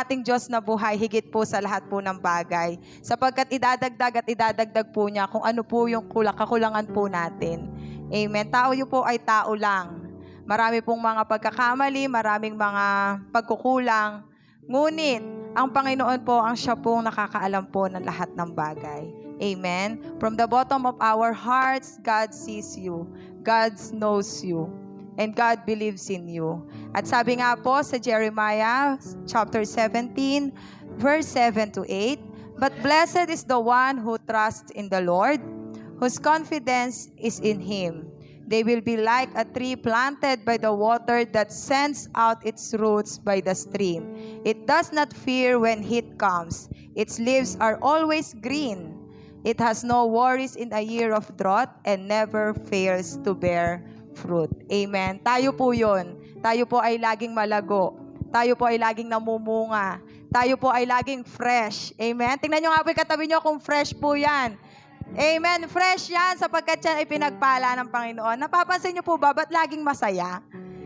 ating Diyos na buhay higit po sa lahat po ng bagay. Sapagkat idadagdag po niya kung ano po yung kakulangan po natin. Amen. Tao po ay tao lang. Marami pong mga pagkakamali, maraming mga pagkukulang. Ngunit, ang Panginoon po ang siya pong nakakaalam po ng lahat ng bagay. Amen. From the bottom of our hearts, God sees you. God knows you. And God believes in you. At sabi nga po sa Jeremiah chapter 17, verse 7 to 8, "But blessed is the one who trusts in the Lord, whose confidence is in Him. They will be like a tree planted by the water that sends out its roots by the stream. It does not fear when heat comes. Its leaves are always green. It has no worries in a year of drought and never fails to bear fruit." Amen. Tayo po yun. Tayo po ay laging malago. Tayo po ay laging namumunga. Tayo po ay laging fresh. Amen. Tingnan nyo nga po yung katabi nyo kung fresh po yan. Amen. Fresh yan sapagkat yan ay pinagpala ng Panginoon. Napapansin nyo po ba, ba't laging masaya?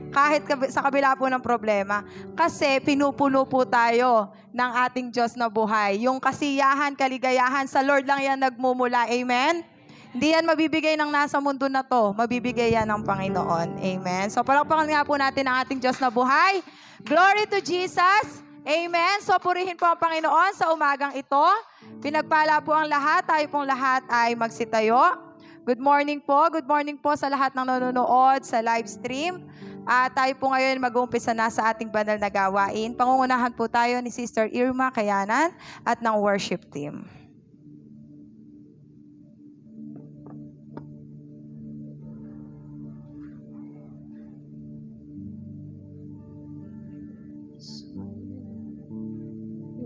Kahit sa kabila po ng problema. Kasi pinupuno po tayo ng ating Diyos na buhay. Yung kasiyahan, kaligayahan, sa Lord lang yan nagmumula. Amen? Hindi yan mabibigay ng nasa mundo na to. Mabibigay yan ng Panginoon. Amen? So palakpakan nga po natin ang ating Diyos na buhay. Glory to Jesus. Amen. So purihin po ang Panginoon sa umagang ito. Pinagpala po ang lahat. Tayo pong lahat ay magsitayo. Good morning po. Good morning po sa lahat ng nanonood sa live stream. At tayo po ngayon mag-uumpisa na sa ating banal na gawain. Pangungunahan po tayo ni Sister Irma Kayanan at ng worship team.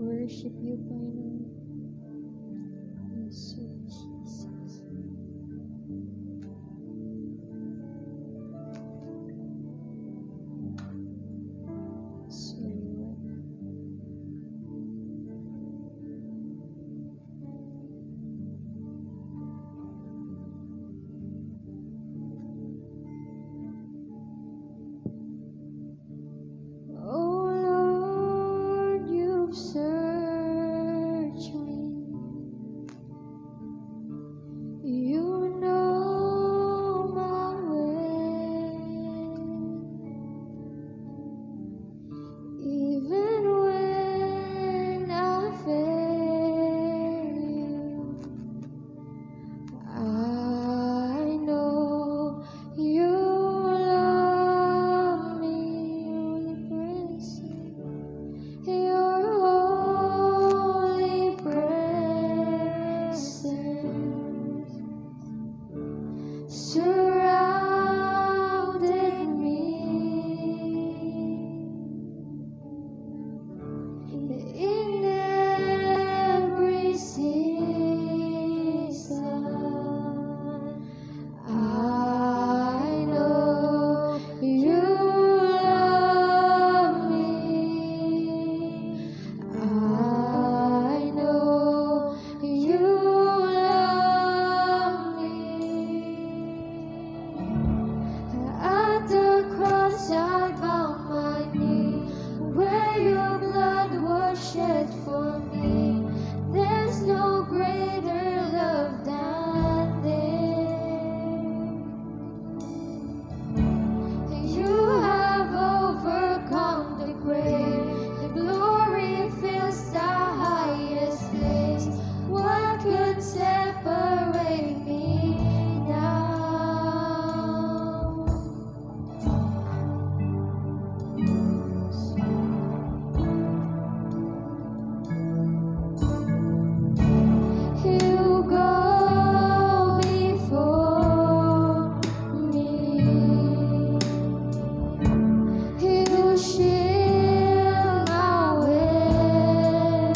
Worship you, Panginoon. Yes, Jesus. Oh Lord, you've searched me. You know my way. Even when I fail you, I know you love me. Only praise your holy presence surrounded me. In every season, I know you love me. I know you love me. At the cross I bow my knee, where your blood was shed for me. There's no greater love than this. You have overcome the grave. The glory fills the highest place. What could separate me now? You go before me. You shield my way.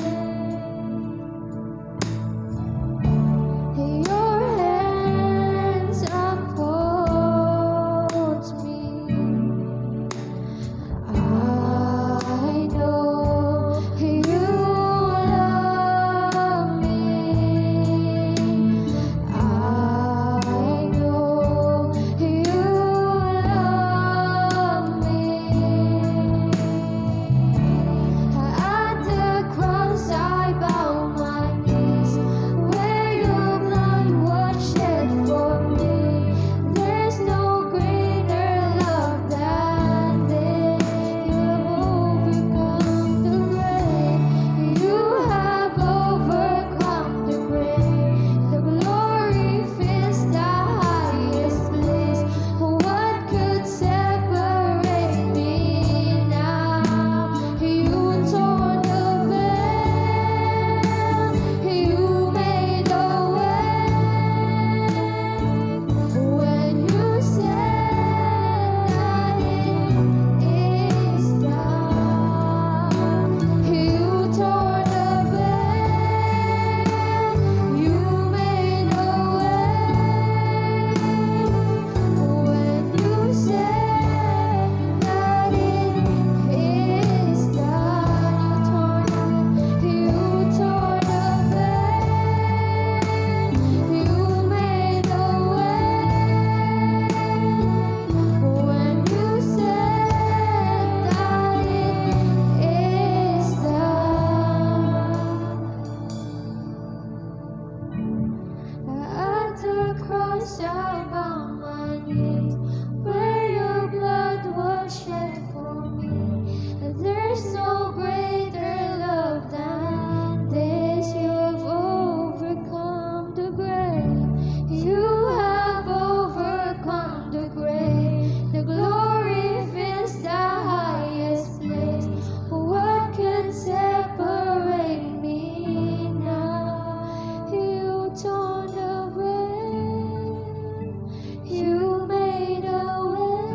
was down on my knees, where your blood was shed for me. There's no greater love than this. You've overcome the grave. You have overcome the grave. The glory fills the highest place. What can separate me now? You torn the veil. You made a way.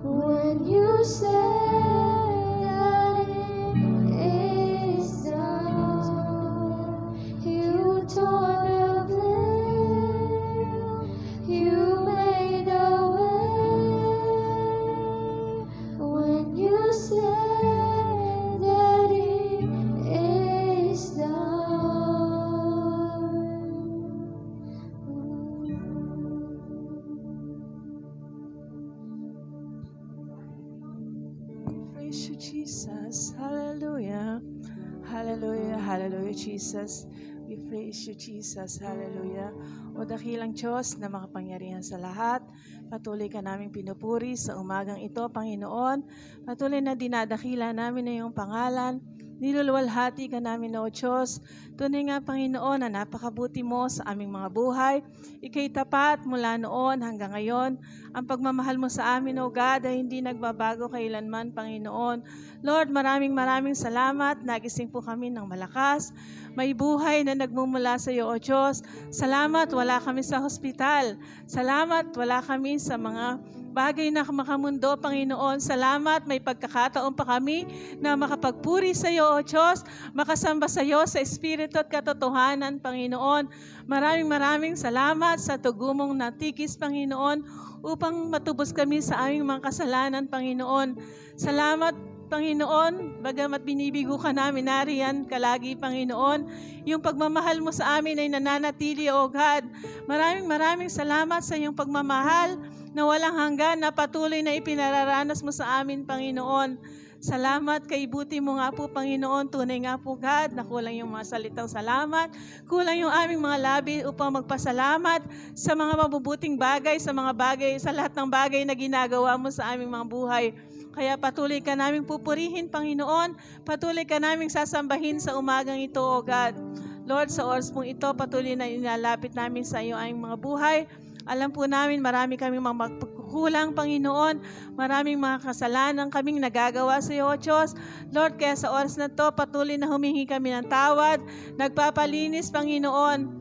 When you said that it is done, you tore the veil, you made a way. When you said that it is done. Praise you, Jesus. Hallelujah. Hallelujah. Hallelujah, Jesus. We praise you, Jesus. Hallelujah. O dakilang Diyos na makapangyarihan sa lahat, patuloy ka naming pinupuri sa umagang ito, Panginoon. Patuloy na dinadakila namin na iyong pangalan. Niluluwalhati ka namin, O Diyos. Tunay nga, Panginoon, na napakabuti mo sa aming mga buhay. Ika'y tapat mula noon hanggang ngayon. Ang pagmamahal mo sa amin, O God, ay hindi nagbabago kailanman, Panginoon. Lord, maraming salamat. Nagising po kami ng malakas. May buhay na nagmumula sa iyo, O Diyos. Salamat, wala kami sa hospital. Salamat, wala kami sa mga bagay na makamundo, Panginoon. Salamat, may pagkakataon pa kami na makapagpuri sa iyo, O Diyos, makasamba sa iyo sa Espiritu at katotohanan, Panginoon. Maraming salamat sa tugumong natikis, Panginoon, upang matubos kami sa aming mga kasalanan, Panginoon. Salamat, Panginoon, bagamat binibigo ka namin, nariyan kalagi, Panginoon. Yung pagmamahal mo sa amin ay nananatili, O God. Maraming salamat sa iyong pagmamahal na walang hanggan na patuloy na ipinararanas mo sa amin, Panginoon. Salamat, kaibuti mo nga po, Panginoon. Tunay nga po, God, na kulang yung mga salitang salamat. Kulang yung aming mga labi upang magpasalamat sa mga mabubuting bagay, sa lahat ng bagay na ginagawa mo sa aming mga buhay. Kaya patuloy ka naming pupurihin, Panginoon. Patuloy ka naming sasambahin sa umagang ito, O God. Lord, sa oras pong ito, patuloy na inalapit namin sa iyo ang mga buhay. Alam po namin, marami kaming mga magkukulang, Panginoon. Maraming mga kasalanan kaming nagagawa sa iyo, O Diyos. Lord, kaya sa oras na to, patuloy na humingi kami ng tawad. Nagpapalinis, Panginoon,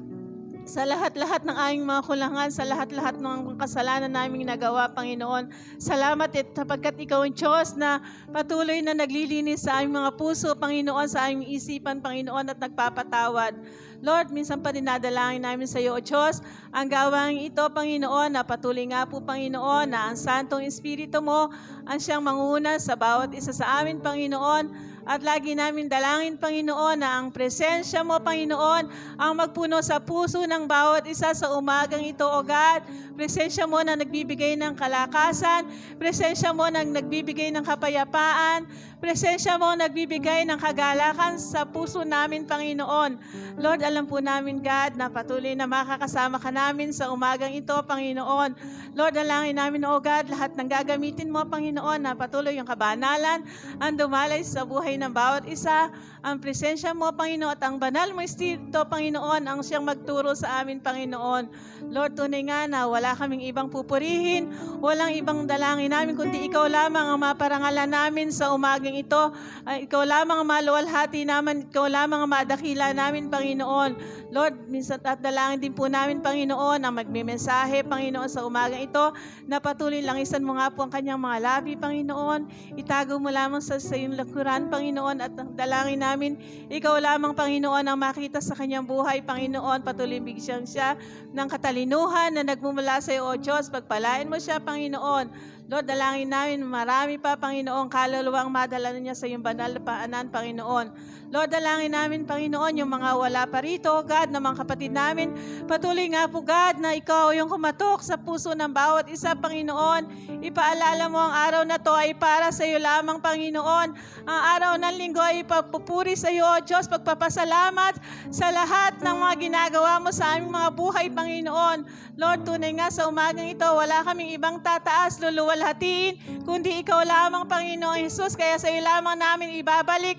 sa lahat-lahat ng aming mga kulangan, sa lahat-lahat ng kasalanan naming nagawa, Panginoon. Salamat sapagkat ikaw ang Diyos na patuloy na naglilinis sa aming mga puso, Panginoon, sa aming isipan, Panginoon, at nagpapatawad. Lord, minsan pa dinadalangin namin sa iyo, O Diyos, ang gawang ito, Panginoon, na patuloy nga po, Panginoon, na ang Santong Espiritu mo ang siyang manguna sa bawat isa sa amin, Panginoon. At lagi namin dalangin, Panginoon, na ang presensya mo, Panginoon, ang magpuno sa puso ng bawat isa sa umagang ito, O God. Presensya mo na nagbibigay ng kalakasan. Presensya mo na nagbibigay ng kapayapaan. Presensya mo nagbibigay ng kagalakan sa puso namin, Panginoon. Lord, alam po namin, God, na patuloy na makakasama ka namin sa umagang ito, Panginoon. Lord, dalangin namin, O God, lahat ng gagamitin mo, Panginoon, na patuloy yung kabanalan, ang dumalay sa buhay ng bawat isa, ang presensya mo, Panginoon, at ang banal mo Espiritu, Panginoon, ang siyang magturo sa amin, Panginoon. Lord, tunay nga na wala kaming ibang pupurihin, walang ibang dalangin namin, kundi ikaw lamang ang maparangalan namin sa umagang ito. Ikaw lamang ang maluwalhati namin, ikaw lamang ang madakila namin, Panginoon. Lord, minsan at dalangin din po namin, Panginoon, ang magmimensahe, Panginoon, sa umagang ito, na patuloy langisan mo nga po ang kanyang mga labi, Panginoon. Itago mo lamang sa iyong lakuran, Panginoon, at dalangin namin, ikaw lamang, Panginoon, ang makita sa kanyang buhay, Panginoon. Patuloy bigyan siya ng katalinuhan na nagmumula sa iyo, O Diyos. Pagpalain mo siya, Panginoon. Lord, dalangin namin marami pa, Panginoon, kaluluwang madala niya sa iyong banal na paanan, Panginoon. Lord, dalangin namin, Panginoon, yung mga wala pa rito, God, na mga kapatid namin. Patuloy nga po, God, na ikaw yung kumatok sa puso ng bawat isa, Panginoon. Ipaalala mo ang araw na to ay para sa iyo lamang, Panginoon. Ang araw ng linggo ay ipapupuri sa iyo, O Diyos, pagpapasalamat sa lahat ng mga ginagawa mo sa aming mga buhay, Panginoon. Lord, tunay nga sa umagang ito, wala kaming ibang tataas, luluwalhatiin, kundi ikaw lamang, Panginoon Jesus. Kaya sa iyo lamang namin ibabalik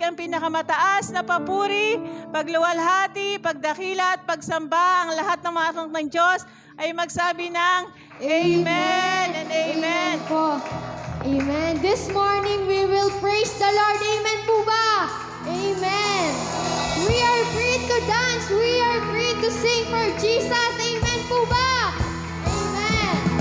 ang pinakamataas na papuri, pagluwalhati, pagdakila at pagsamba. Ang lahat ng mga anak ng Diyos ay magsabi ng Amen and Amen. Po. Amen. This morning we will praise the Lord. Amen po ba? Amen. We are free to dance. We are free to sing for Jesus. Amen po ba? Amen.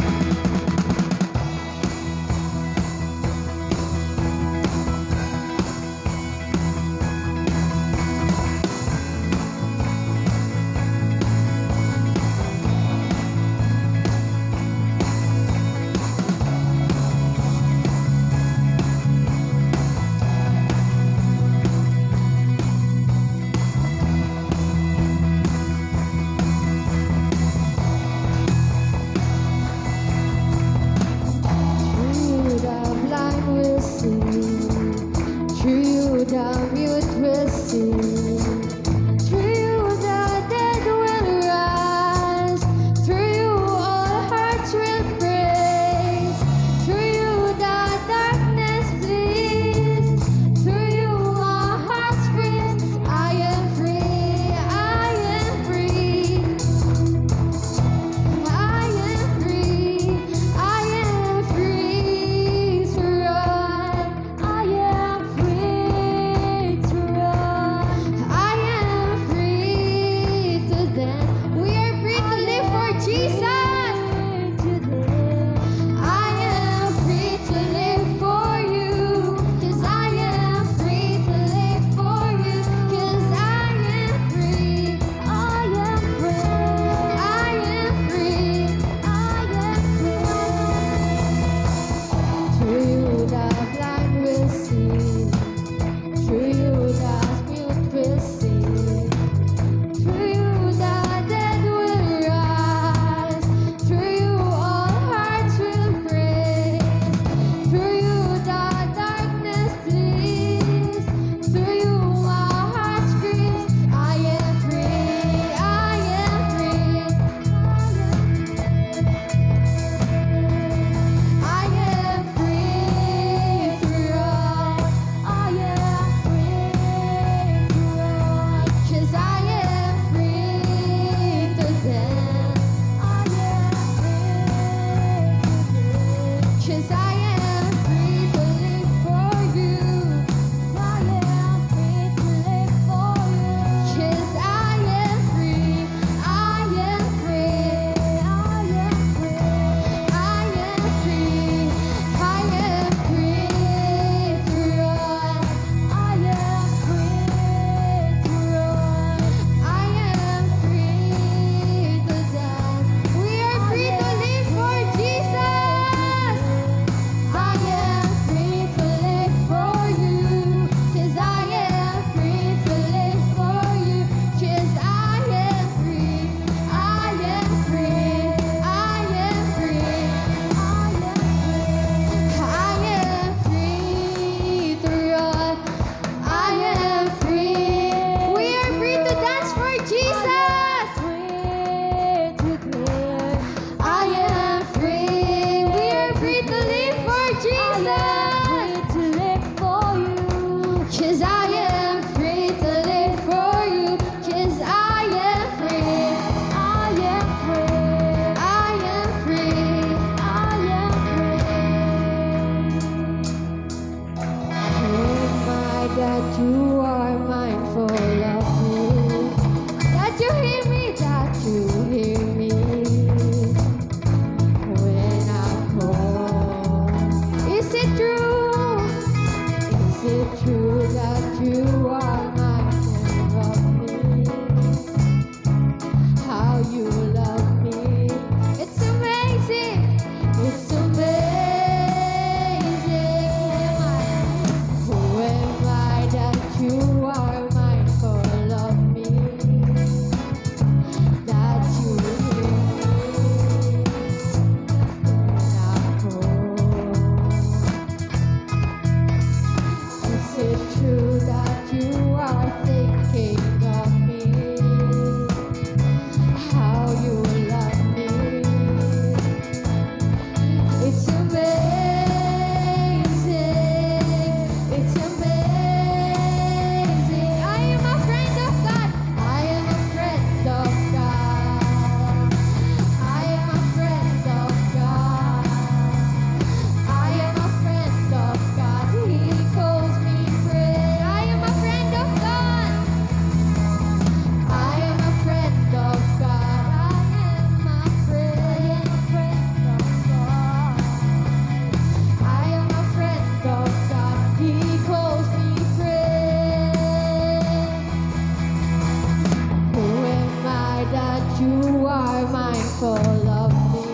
you are mindful of me.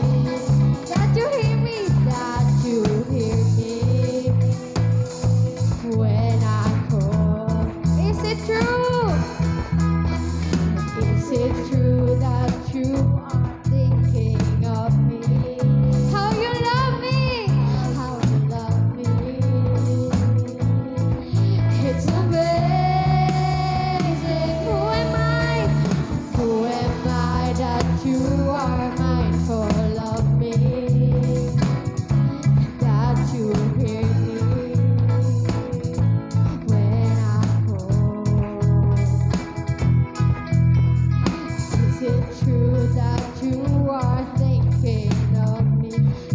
That you hear me, that you hear me when I call. Is it true? Is it true that you are thinking of me? How you love me, how you love me. It's amazing. Who am I? Who am I that you are mindful of me? That you hear me when I call. Is it true that you are thinking of me?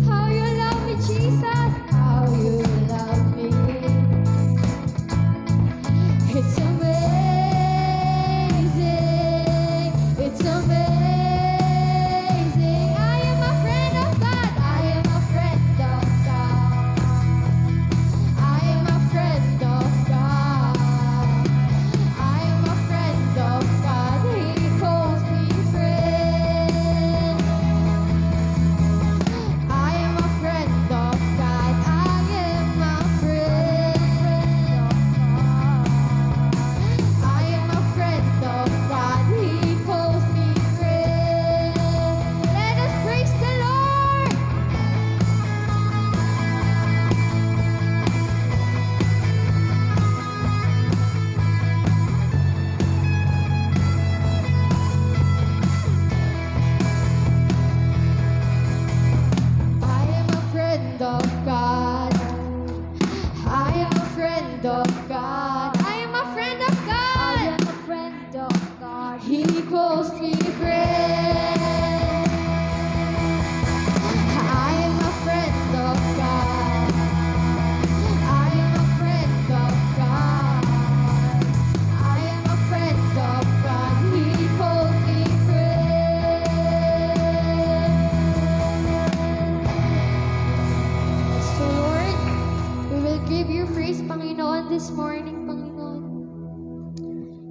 How you love me, Jesus, how you love me. It's amazing, it's amazing. I am a friend of God, I am a friend of God. I am a friend of God. I am a friend of God. He calls me friend. I am a friend of God. I am a friend of God. I am a friend of God. He calls me friend. Let us praise the Lord. I am a friend of God. I am a friend of God. I am a friend of God. I am a friend of God. He calls me friend. I am a friend of God. I am a friend of God. I am a friend of God. He calls me friend. So Lord, we will give you praise, Panginoon, this morning, Panginoon.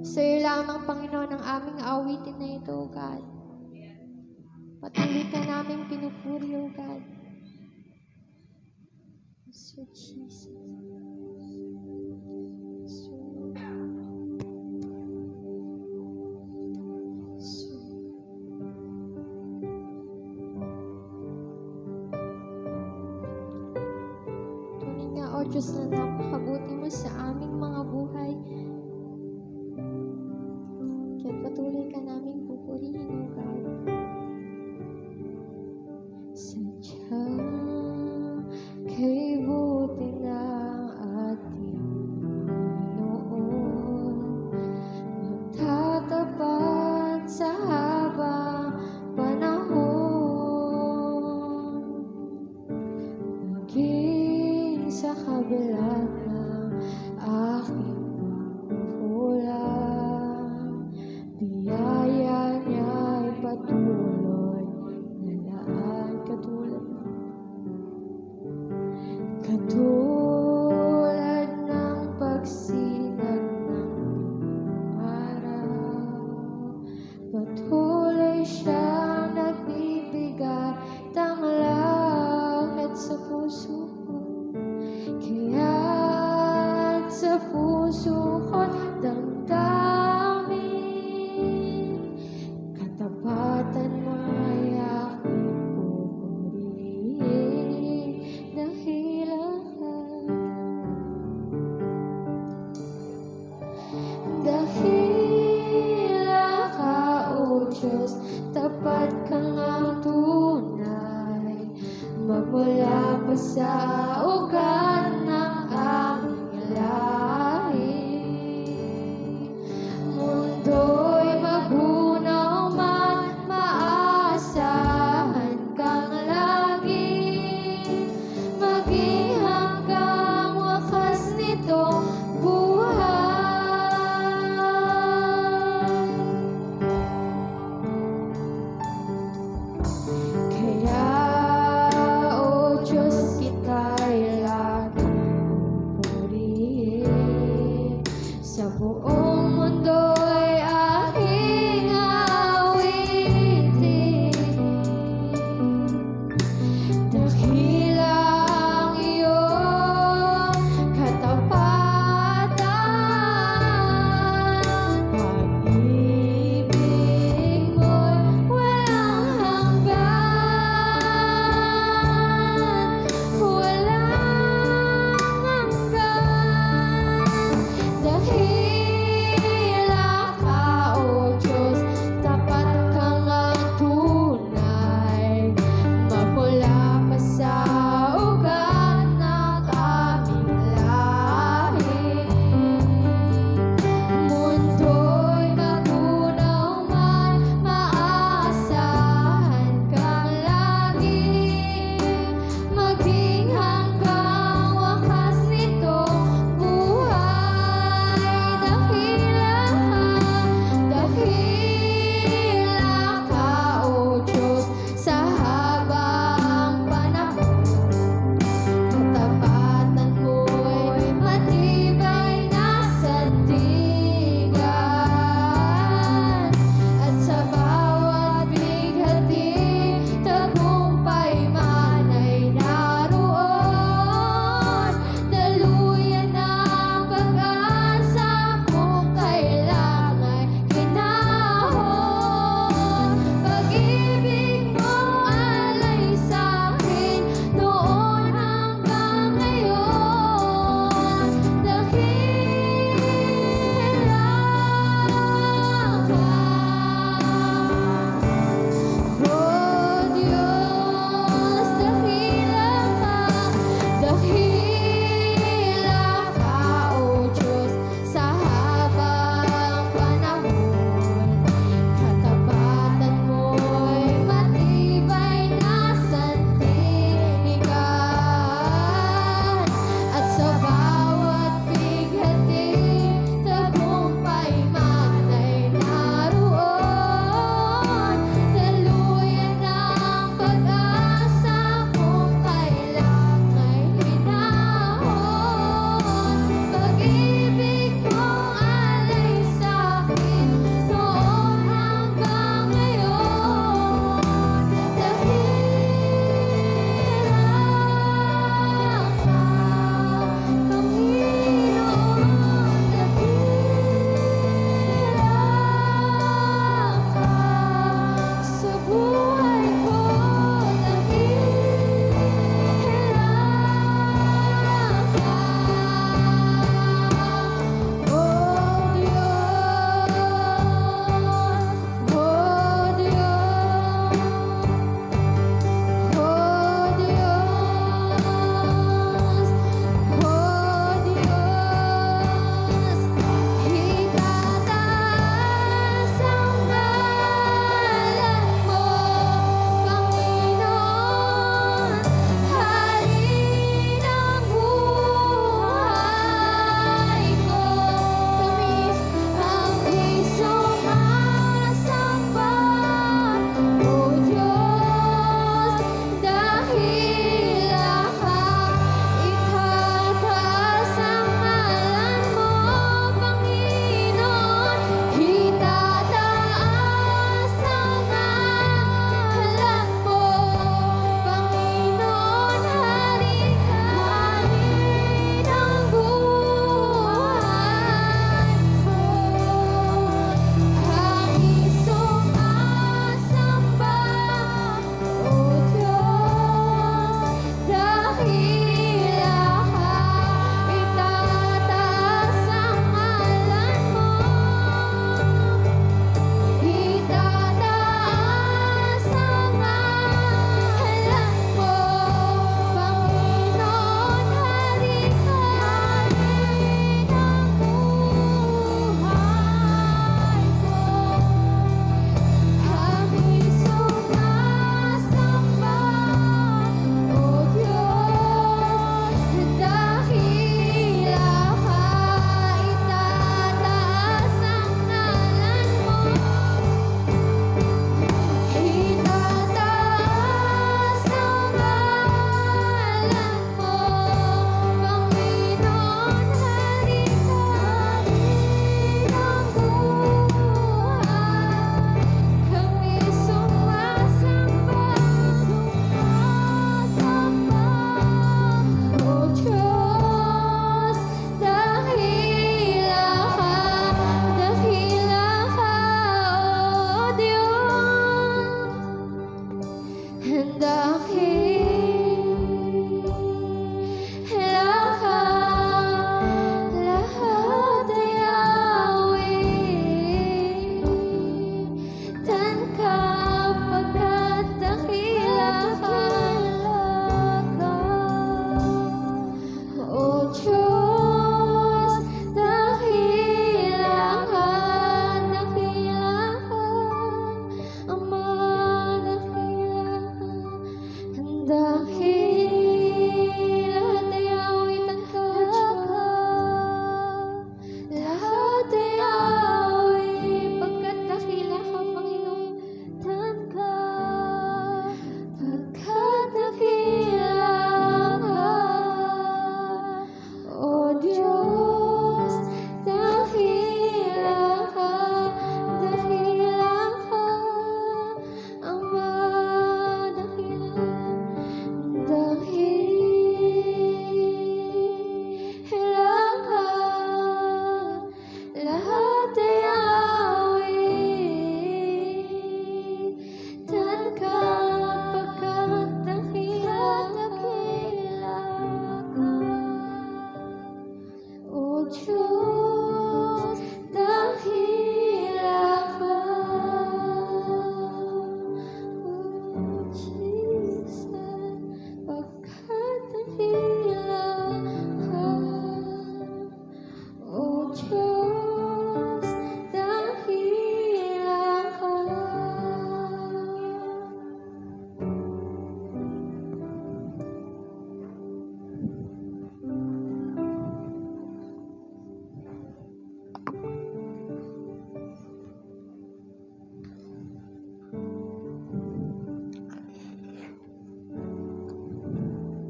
Sa'yo lamang, Panginoon, ang aming awitin na ito, O God. Patuloy ka namin pinupuri, O God. So, Jesus. So, so. Tunay nga, O Diyos, na napakabuti mo sa aming mga buhay. Kaya patuloy ka namin pupurihin, O God. Sadyang kay buti ng ating Panginoon, magtatapat sa habang panahon. Maging sa kabila ng aking pagkukulang, biyaya niya'y patuloy na laan katulad ng pagsinag ng araw. Patuloy siyang nagbibigay langit sa puso ko. Kaya't sa puso ko't damdamin, katapatan mo'y aking pupurihin. Dahil ka, O Diyos, tapat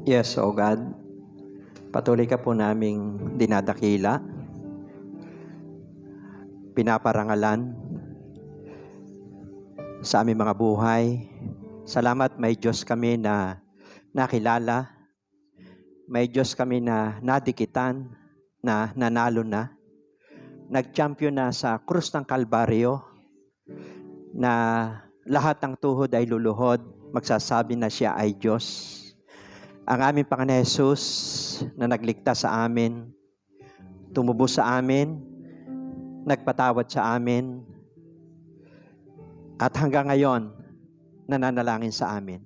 Yes, O God. Patuloy ka po naming dinadakila, pinaparangalan sa aming mga buhay. Salamat may Diyos kami na nakilala, may Diyos kami na nadikitan, na nanalo na, nag-champion na sa krus ng Kalbaryo, na lahat ng tuhod ay luluhod, magsasabi na siya ay Diyos. Ang aming Panginoon Jesus na nagligtas sa amin, tumubos sa amin, nagpatawad sa amin, at hanggang ngayon, nananalangin sa amin.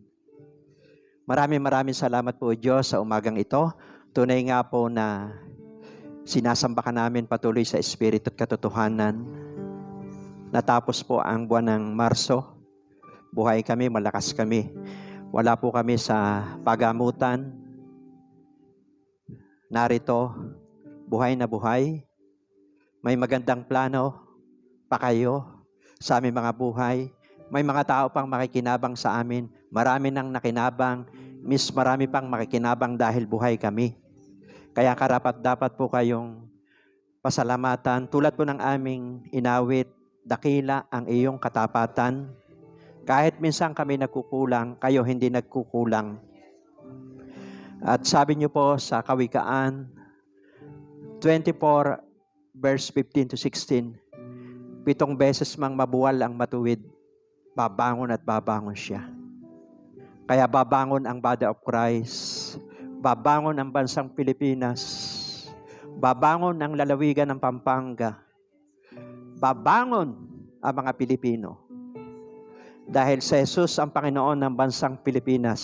Maraming salamat po Diyos sa umagang ito. Tunay nga po na sinasamba ka namin patuloy sa Espiritu at katotohanan. Natapos po ang buwan ng Marso. Buhay kami, malakas kami. Wala po kami sa pagamutan. Narito, buhay na buhay. May magandang plano pa kayo sa aming mga buhay. May mga tao pang makikinabang sa amin. Marami nang nakinabang. Marami pang makikinabang dahil buhay kami. Kaya karapat-dapat po kayong pasalamatan. Tulad po ng aming inawit, dakila ang iyong katapatan. Kahit minsan kami nagkukulang, kayo hindi nagkukulang. At sabi niyo po sa Kawikaan 24 verse 15 to 16, 7 beses mang mabuwal ang matuwid, babangon at babangon siya. Kaya babangon ang Body of Christ, babangon ang bansang Pilipinas, babangon ang lalawigan ng Pampanga, babangon ang mga Pilipino. Dahil si Jesus ang Panginoon ng bansang Pilipinas.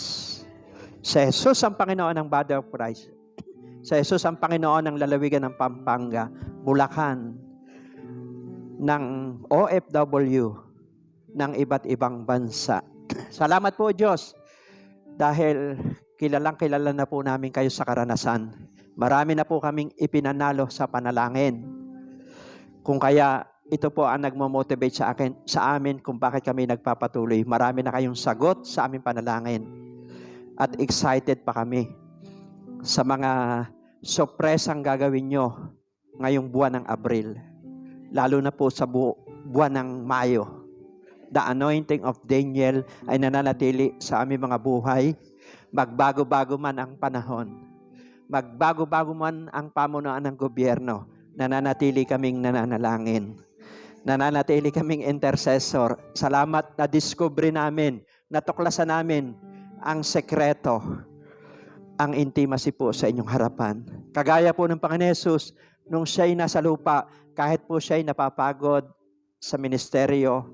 Si Jesus ang Panginoon ng Body of Christ. Si Jesus ang Panginoon ng lalawigan ng Pampanga, Bulacan, ng OFW, ng iba't ibang bansa. Salamat po Diyos dahil kilala na po namin kayo sa karanasan. Marami na po kaming ipinanalo sa panalangin. Kung kaya ito po ang nagmo-motivate sa amin kung bakit kami nagpapatuloy. Marami na kayong sagot sa aming panalangin. At excited pa kami sa mga sorpresang gagawin nyo ngayong buwan ng Abril. Lalo na po sa buwan ng Mayo. The anointing of Daniel ay nananatili sa aming mga buhay. Magbago-bago man ang panahon. Magbago-bago man ang pamunuan ng gobyerno. Nananatili kaming nananalangin. Nananatili kaming intercessor. Salamat na discovery namin, natuklasan namin ang sekreto, ang intimacy po sa inyong harapan. Kagaya po ng Panginoon Jesus, nung siya'y nasa lupa, kahit po siya'y napapagod sa ministeryo,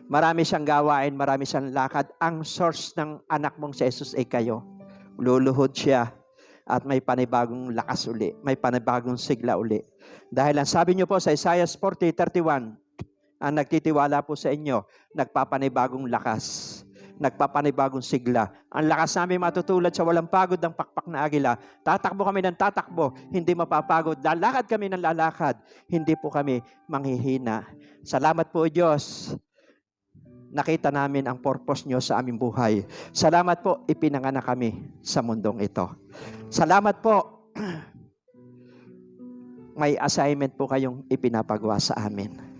marami siyang gawain, marami siyang lakad. Ang source ng anak mong si Jesus ay kayo. Luluhod siya at may panibagong lakas uli, may panibagong sigla uli. Dahil ang sabi niyo po sa Isaiah 40:31, ang nagtitiwala po sa inyo, nagpapanibagong lakas, nagpapanibagong sigla. Ang lakas namin matutulad sa walang pagod ng pakpak na agila. Tatakbo kami ng tatakbo, hindi mapapagod. Lalakad kami ng lalakad, hindi po kami manghihina. Salamat po Diyos. Nakita namin ang purpose nyo sa aming buhay. Salamat po, ipinanganak kami sa mundong ito. Salamat po. May assignment po kayong ipinapagawa sa amin.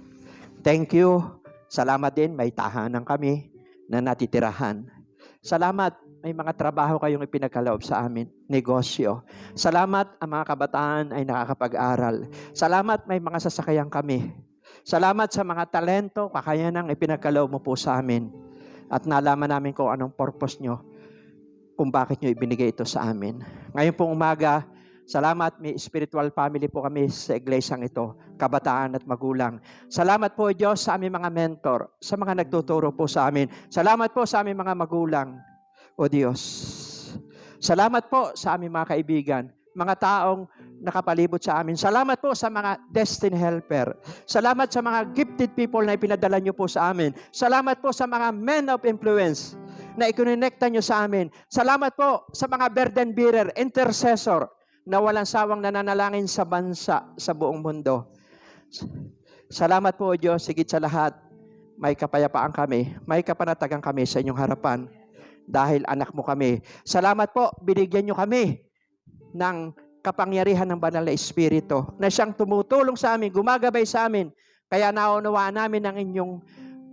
Thank you. Salamat din, may tahanan kami na natitirahan. Salamat, may mga trabaho kayong ipinagkaloob sa amin, negosyo. Salamat, ang mga kabataan ay nakakapag-aral. Salamat, may mga sasakyan kami. Salamat sa mga talento, kakayanang ipinagkaloob mo po sa amin. At nalaman namin kung anong purpose nyo, kung bakit nyo ibinigay ito sa amin. Ngayon pong umaga, salamat, may spiritual family po kami sa iglesyang ito, kabataan at magulang. Salamat po Diyos sa aming mga mentor, sa mga nagtuturo po sa amin. Salamat po sa aming mga magulang, o Diyos. Salamat po sa aming mga kaibigan, mga taong nakapalibot sa amin. Salamat po sa mga destiny helper. Salamat sa mga gifted people na ipinadala nyo po sa amin. Salamat po sa mga men of influence na ikonekta nyo sa amin. Salamat po sa mga burden bearer, intercessor, na walang sawang nananalangin sa bansa, sa buong mundo. Salamat po, Diyos, higit sa lahat, may kapayapaan kami, may kapanatagan kami sa inyong harapan. dahil anak mo kami. Salamat po, binigyan nyo kami ng kapangyarihan ng banal na Espiritu na siyang tumutulong sa amin, gumagabay sa amin. Kaya naunawaan namin ang inyong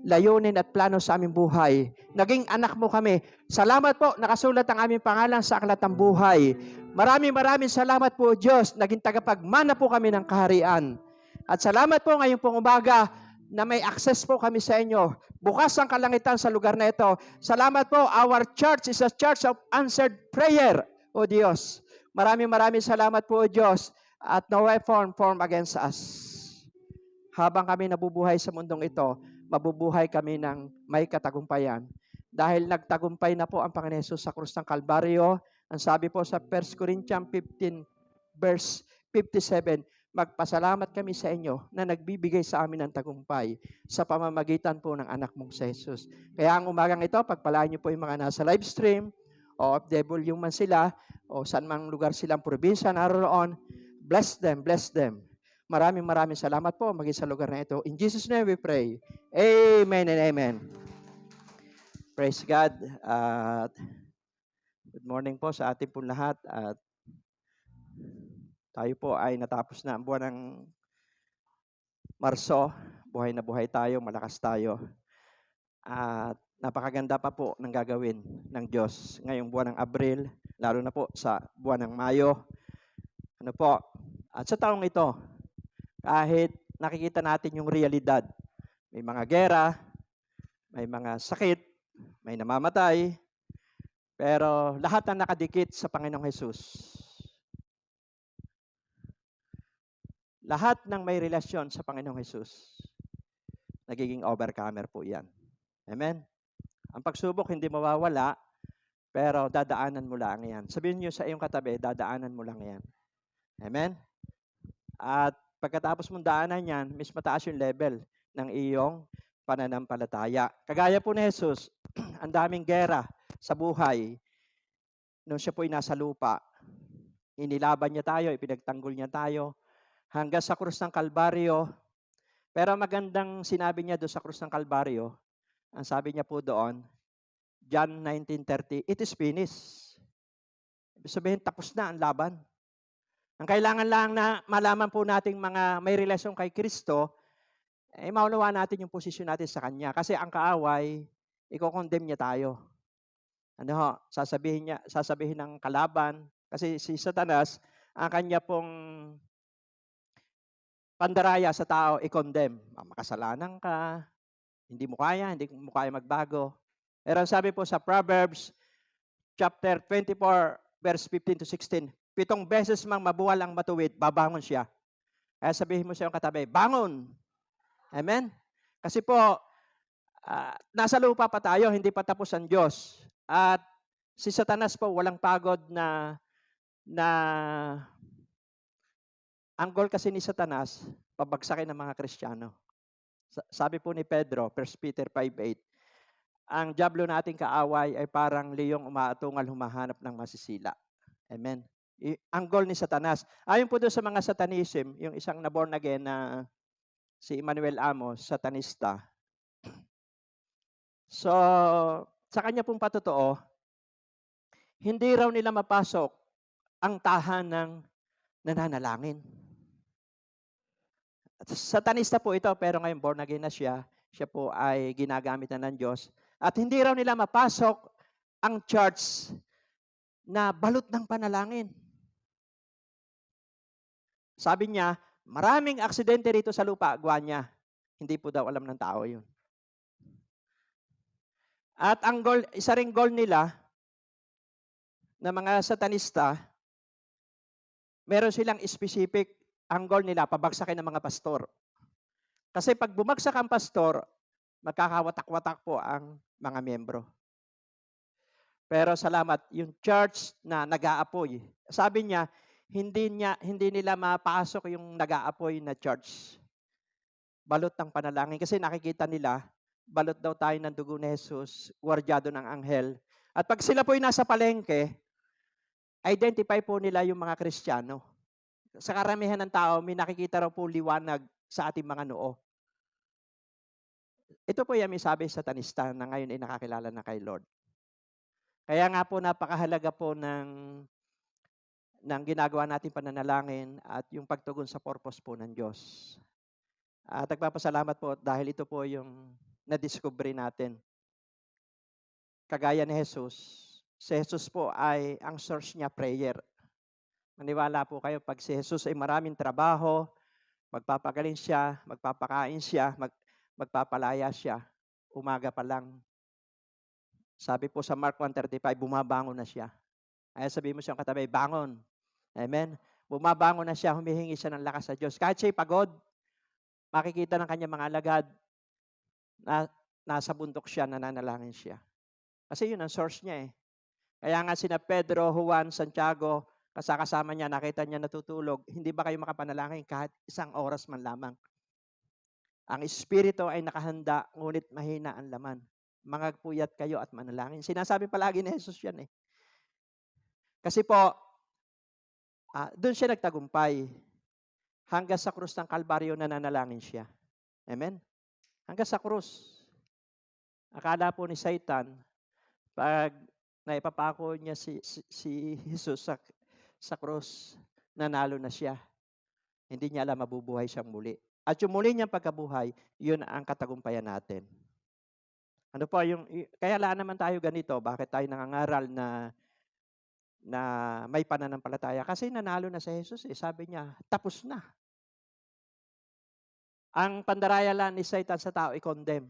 layunin at plano sa aming buhay. Naging anak mo kami. Salamat po, nakasulat ang aming pangalan sa aklat ng buhay. Maraming salamat po, Diyos. Naging tagapagmana po kami ng kaharian. At salamat po ngayong pong umaga na may access po kami sa inyo. Bukas ang kalangitan sa lugar na ito. Salamat po, our church is a church of answered prayer, O Diyos. Maraming salamat po, O Diyos, at no weapon formed against us. Habang kami nabubuhay sa mundong ito, mabubuhay kami ng may katagumpayan. Dahil nagtagumpay na po ang Panginoon Hesus sa krus ng Kalbaryo. Ang sabi po sa 1 Corinthians 15 verse 57, magpasalamat kami sa inyo na nagbibigay sa amin ng tagumpay sa pamamagitan po ng anak mong si Jesus. Kaya ang umagang ito, pagpalaan niyo po yung mga nasa live stream, o OFW man sila, o saan mang lugar silang probinsya naroon, bless them, bless them. Maraming salamat po maging sa lugar na ito. In Jesus' name we pray. Amen and amen. Praise God. Good morning po sa ating po lahat. At tayo po ay natapos na ang buwan ng Marso. Buhay na buhay tayo, malakas tayo. At napakaganda pa po ng gagawin ng Diyos ngayong buwan ng Abril, lalo na po sa buwan ng Mayo. Ano po? At sa taong ito, kahit nakikita natin yung realidad, may mga gera, may mga sakit, may namamatay, pero lahat na nakadikit sa Panginoong Hesus. Lahat ng may relasyon sa Panginoong Hesus, nagiging overcomer po yan. Amen? Ang pagsubok hindi mawawala, pero dadaanan mo lang yan. Sabihin niyo sa iyong katabi, dadaanan mo lang yan. Amen? At pagkatapos mong daanan yan, mas mataas yung level ng iyong pananampalataya. Kagaya po ni Jesus, ang daming gera sa buhay nung siya po'y nasa lupa. Inilaban niya tayo, ipinagtanggol niya tayo, hanggang sa krus ng Kalbaryo. Pero magandang sinabi niya doon sa krus ng Kalbaryo, ang sabi niya po doon, John 19:30, it is finished. Ibig sabihin, tapos na ang laban. Ang kailangan lang na malaman po nating mga may relasyon kay Kristo, maunawa natin yung posisyon natin sa Kanya. Kasi ang kaaway, i-condemn niya tayo. Ano ho, sasabihin ng kalaban, kasi si Satanas, ang kanya pong pandaraya sa tao, i-condemn. Makasalanan ka, hindi mo kaya magbago. Pero sabi po sa Proverbs, chapter 24, verse 15 to 16, 7 beses mang mabuwal ang matuwid, babangon siya. Kaya sabihin mo sa iyong katabi, bangon! Amen? Kasi po, nasa lupa pa tayo, hindi pa tapos ang Diyos. At si Satanas po, walang pagod na ang goal kasi ni Satanas, pabagsakin ng mga Kristiyano. Sabi po ni Pedro, 1 Peter 5:8, ang diablo nating kaaway ay parang leyong umaatungal humahanap ng masisila. Amen? Ang goal ni Satanas. Ayon po doon sa mga Satanism, yung isang na-born again na si Emmanuel Amos, Satanista. So, sa kanya pong patotoo, hindi raw nila mapasok ang tahanang nananalangin. Satanista po ito, pero ngayon born again na siya. Siya po ay ginagamit na ng Diyos. At hindi raw nila mapasok ang church na balot ng panalangin. Sabi niya, maraming aksidente rito sa lupa, gawa niya. Hindi po daw alam ng tao yun. At ang goal, isa ring goal nila na mga satanista, meron silang specific, ang goal nila, pabagsakin ng mga pastor. Kasi pag bumagsak ang pastor, magkakawatak-watak po ang mga miyembro. Pero salamat, yung church na nag-aapoy, sabi niya, hindi nila mapasok yung nag-aapoy na church. Balot ng panalangin. Kasi nakikita nila, balot daw tayo ng dugo ni Jesus, gwardyado ng anghel. At pag sila po'y nasa palengke, identify po nila yung mga Kristiyano. Sa karamihan ng tao, may nakikita raw po liwanag sa ating mga noo. Ito po yung may sabi sa Satanista na ngayon ay nakakilala na kay Lord. Kaya nga po napakahalaga po ng ginagawa nating pananalangin at yung pagtugon sa purpose po ng Diyos. At nagpapasalamat po dahil ito po yung na-discovery natin. Kagaya ni Jesus, si Jesus po ay ang source niya prayer. Maniwala po kayo, pag si Jesus ay maraming trabaho, magpapagaling siya, magpapakain siya, magpapalaya siya, umaga pa lang. Sabi po sa Mark 1:35, bumabangon na siya. Ay sabihin mo siyang katabi, bangon. Amen? Bumabangon na siya, humihingi siya ng lakas sa Diyos. Kahit siya'y pagod, makikita ng kanyang mga alagad na nasa bundok siya, nananalangin siya. Kasi yun ang source niya eh. Kaya nga sina Pedro, Juan, Santiago, kasama niya, nakita niya natutulog, hindi ba kayo makapanalangin kahit isang oras man lamang? Ang espiritu ay nakahanda, ngunit mahina ang laman. Mangagpuyat kayo at manalangin. Sinasabi palagi ni Jesus yan eh. Kasi po, doon siya nagtagumpay. Hanggang sa krus ng Kalbaryo nananalangin siya. Amen? Hanggang sa krus. Akala po ni Satan, pag naipapako niya si Jesus sa krus, nanalo na siya. Hindi niya alam mabubuhay siyang muli. At yung muli niyang pagkabuhay, yun ang katagumpayan natin. Ano po kaya laan naman tayo ganito, bakit tayo nangangaral na may pananampalataya? Kasi nanalo na si Jesus eh. Sabi niya, tapos na. Ang pandaraya lang ni Satan sa tao, i-condemn.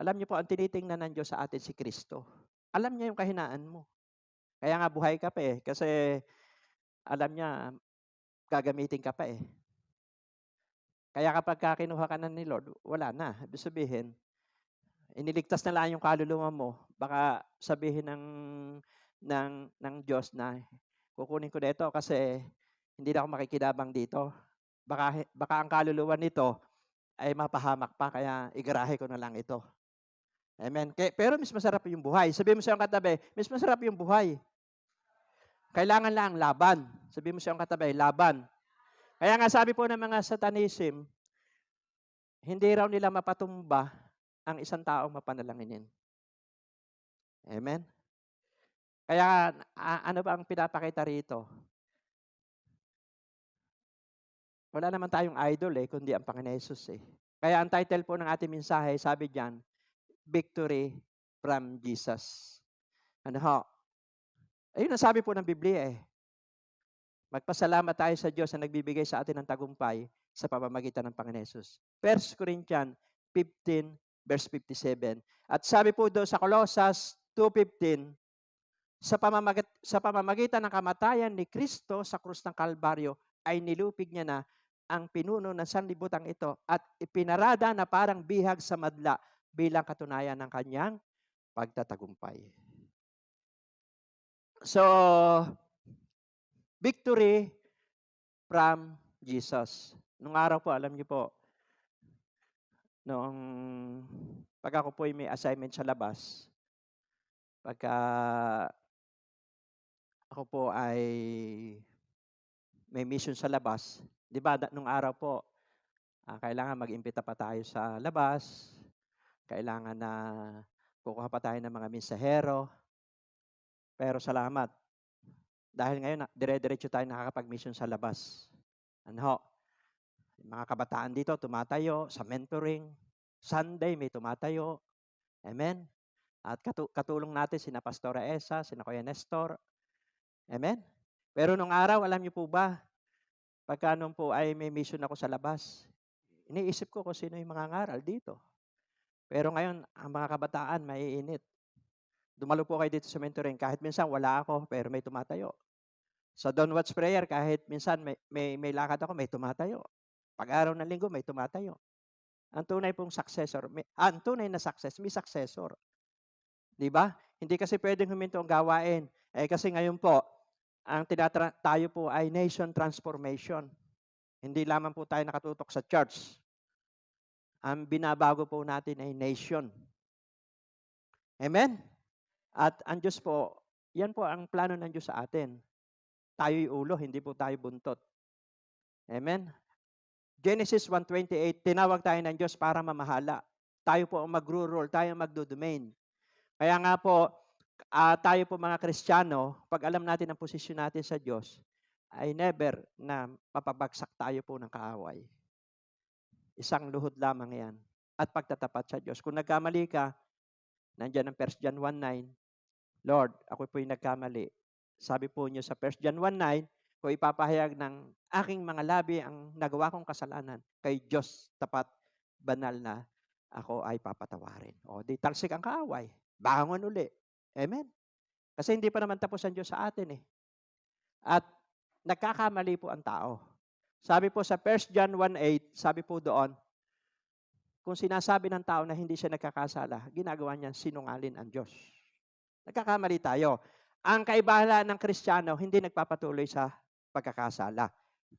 Alam niyo po, ang tinitingnan ng Diyos sa atin si Kristo. Alam niya yung kahinaan mo. Kaya nga buhay ka pa eh. Kasi alam niya, gagamitin ka pa eh. Kaya kapag kinuha ka na ni Lord, wala na. Ibig sabihin, iniligtas na lang yung kaluluwa mo. Baka sabihin ng Diyos na, kukunin ko dito kasi hindi na ako makikidabang dito. Baka ang kaluluwa nito ay mapahamak pa, kaya igarahe ko na lang ito. Amen. Pero mas masarap yung buhay. Sabihin mo sa iyong katabi, mas masarap yung buhay. Kailangan lang laban. Sabihin mo sa iyong katabi, laban. Kaya nga sabi po ng mga Satanism, hindi raw nila mapatumba ang isang taong mapanalanginin. Amen? Kaya ano ba ang pinapakita rito? Wala naman tayong idol eh, kundi ang Panginoon Jesus eh. Kaya ang title po ng ating mensahe, sabi diyan, Victory from Jesus. Ano ho? Ayun ang sabi po ng Biblia eh. Magpasalamat tayo sa Diyos na nagbibigay sa atin ng tagumpay sa pamamagitan ng Panginoon Jesus. 1 Corinthians 15 verse 57. At sabi po doon sa Colossus 2:15, sa pamamagitan ng kamatayan ni Kristo sa krus ng Kalbaryo ay nilupig niya na ang pinuno ng sanlibutan ito at ipinarada na parang bihag sa madla bilang katunayan ng kanyang pagtatagumpay. So, victory from Jesus. Nung araw po, alam niyo po, noong pag ako po may assignment sa labas, pagka ako po ay may mission sa labas, di ba, nung araw po, kailangan mag-imbita pa tayo sa labas, kailangan na kukuha pa tayo ng mga mensahero, pero salamat. Dahil ngayon, dire-diretso tayo nakakapag-mission sa labas. Ano? Mga kabataan dito, tumatayo sa mentoring. Sunday, may tumatayo. Amen? At katulong natin sina Pastora Esa, sina Kuya Nestor. Amen? Pero nung araw, alam niyo po ba, pagka nung po ay may mission ako sa labas, iniisip ko kung sino yung mga ngaral dito. Pero ngayon, ang mga kabataan, maiinit. Dumalo po kayo dito sa mentoring. Kahit minsan wala ako, pero may tumatayo. Sa Don't Watch Prayer, kahit minsan may lakad ako, may tumatayo. Pag-araw ng linggo, may tumatayo. Ang tunay pong successor, ang tunay na success, may successor. Di ba? Hindi kasi pwedeng huminto ang gawain. Kasi ngayon po, ang tayo po ay nation transformation. Hindi lamang po tayo nakatutok sa church. Ang binabago po natin ay nation. Amen? At ang Diyos po, yan po ang plano ng Diyos sa atin. Tayo'y ulo, hindi po tayo buntot. Amen? Genesis 1:28, tinawag tayo ng Diyos para mamahala. Tayo po ang magro-rule, tayo ang magdo-domain. Kaya nga po, tayo po mga Kristiyano, pag alam natin ang posisyon natin sa Diyos, ay never na mapabagsak tayo po ng kaaway. Isang luhod lamang yan. At pagtatapat sa Diyos. Kung nagkamali ka, nandiyan ang 1 John 1:9, Lord, ako po'y nagkamali. Sabi po niyo sa 1 John 1:9, kung ipapahayag ng aking mga labi ang nagawa kong kasalanan, kay Diyos tapat, banal na, ako ay papatawarin. O, di talsik ang kaaway. Bangon uli. Amen? Kasi hindi pa naman tapos ang Diyos sa atin eh. At nagkakamali po ang tao. Sabi po sa 1 John 1:8, sabi po doon, kung sinasabi ng tao na hindi siya nagkakasala, ginagawa niya sinungaling ang Diyos. Nagkakamali tayo. Ang kaibahan ng Kristiyano, hindi nagpapatuloy sa pagkakasala.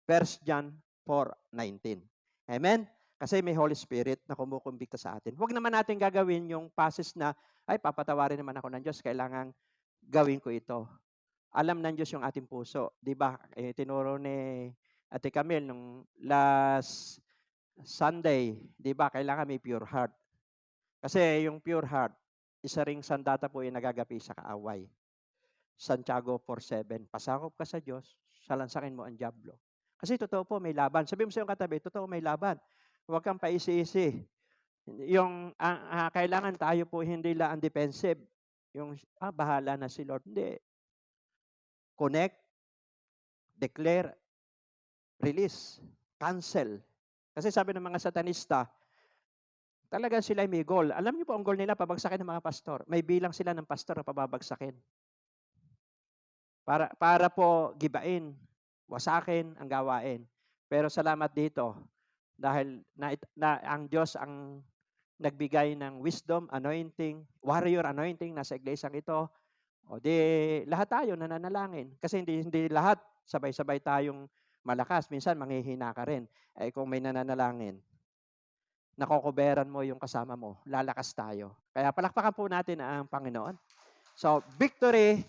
1 John 4:19. Amen? Kasi may Holy Spirit na kumukumbikta sa atin. Huwag naman natin gagawin yung passage na, ay, papatawarin naman ako ng Diyos, kailangan gawin ko ito. Alam ng Diyos yung ating puso. Di ba? Tinuro ni Ate Camille nung last Sunday, di ba? Kailangan may pure heart. Kasi yung pure heart, isa ring sandata po yung nagagapi sa kaaway. Santiago 4:7, pasakop ka sa Diyos, salansakin mo ang dyablo. Kasi totoo po, may laban. Sabi mo sa iyong katabi, totoo may laban. Huwag kang paisi-isi. Yung kailangan tayo po hindi lang defensive. Yung, bahala na si Lord. Hindi. Connect, declare, release, cancel. Kasi sabi ng mga satanista, talagang sila may goal. Alam niyo po, ang goal nila, pabagsakin ng mga pastor. May bilang sila ng pastor na pababagsakin. Para po gibain, wasakin ang gawain. Pero salamat dito, dahil ang Diyos ang nagbigay ng wisdom, anointing, warrior anointing nasa iglesang ito. O di, lahat tayo nananalangin. Kasi hindi lahat sabay-sabay tayong malakas. Minsan, manghihina ka rin. Kung may nananalangin, nakokoberan mo yung kasama mo, lalakas tayo. Kaya palakpakan po natin ang Panginoon. So, victory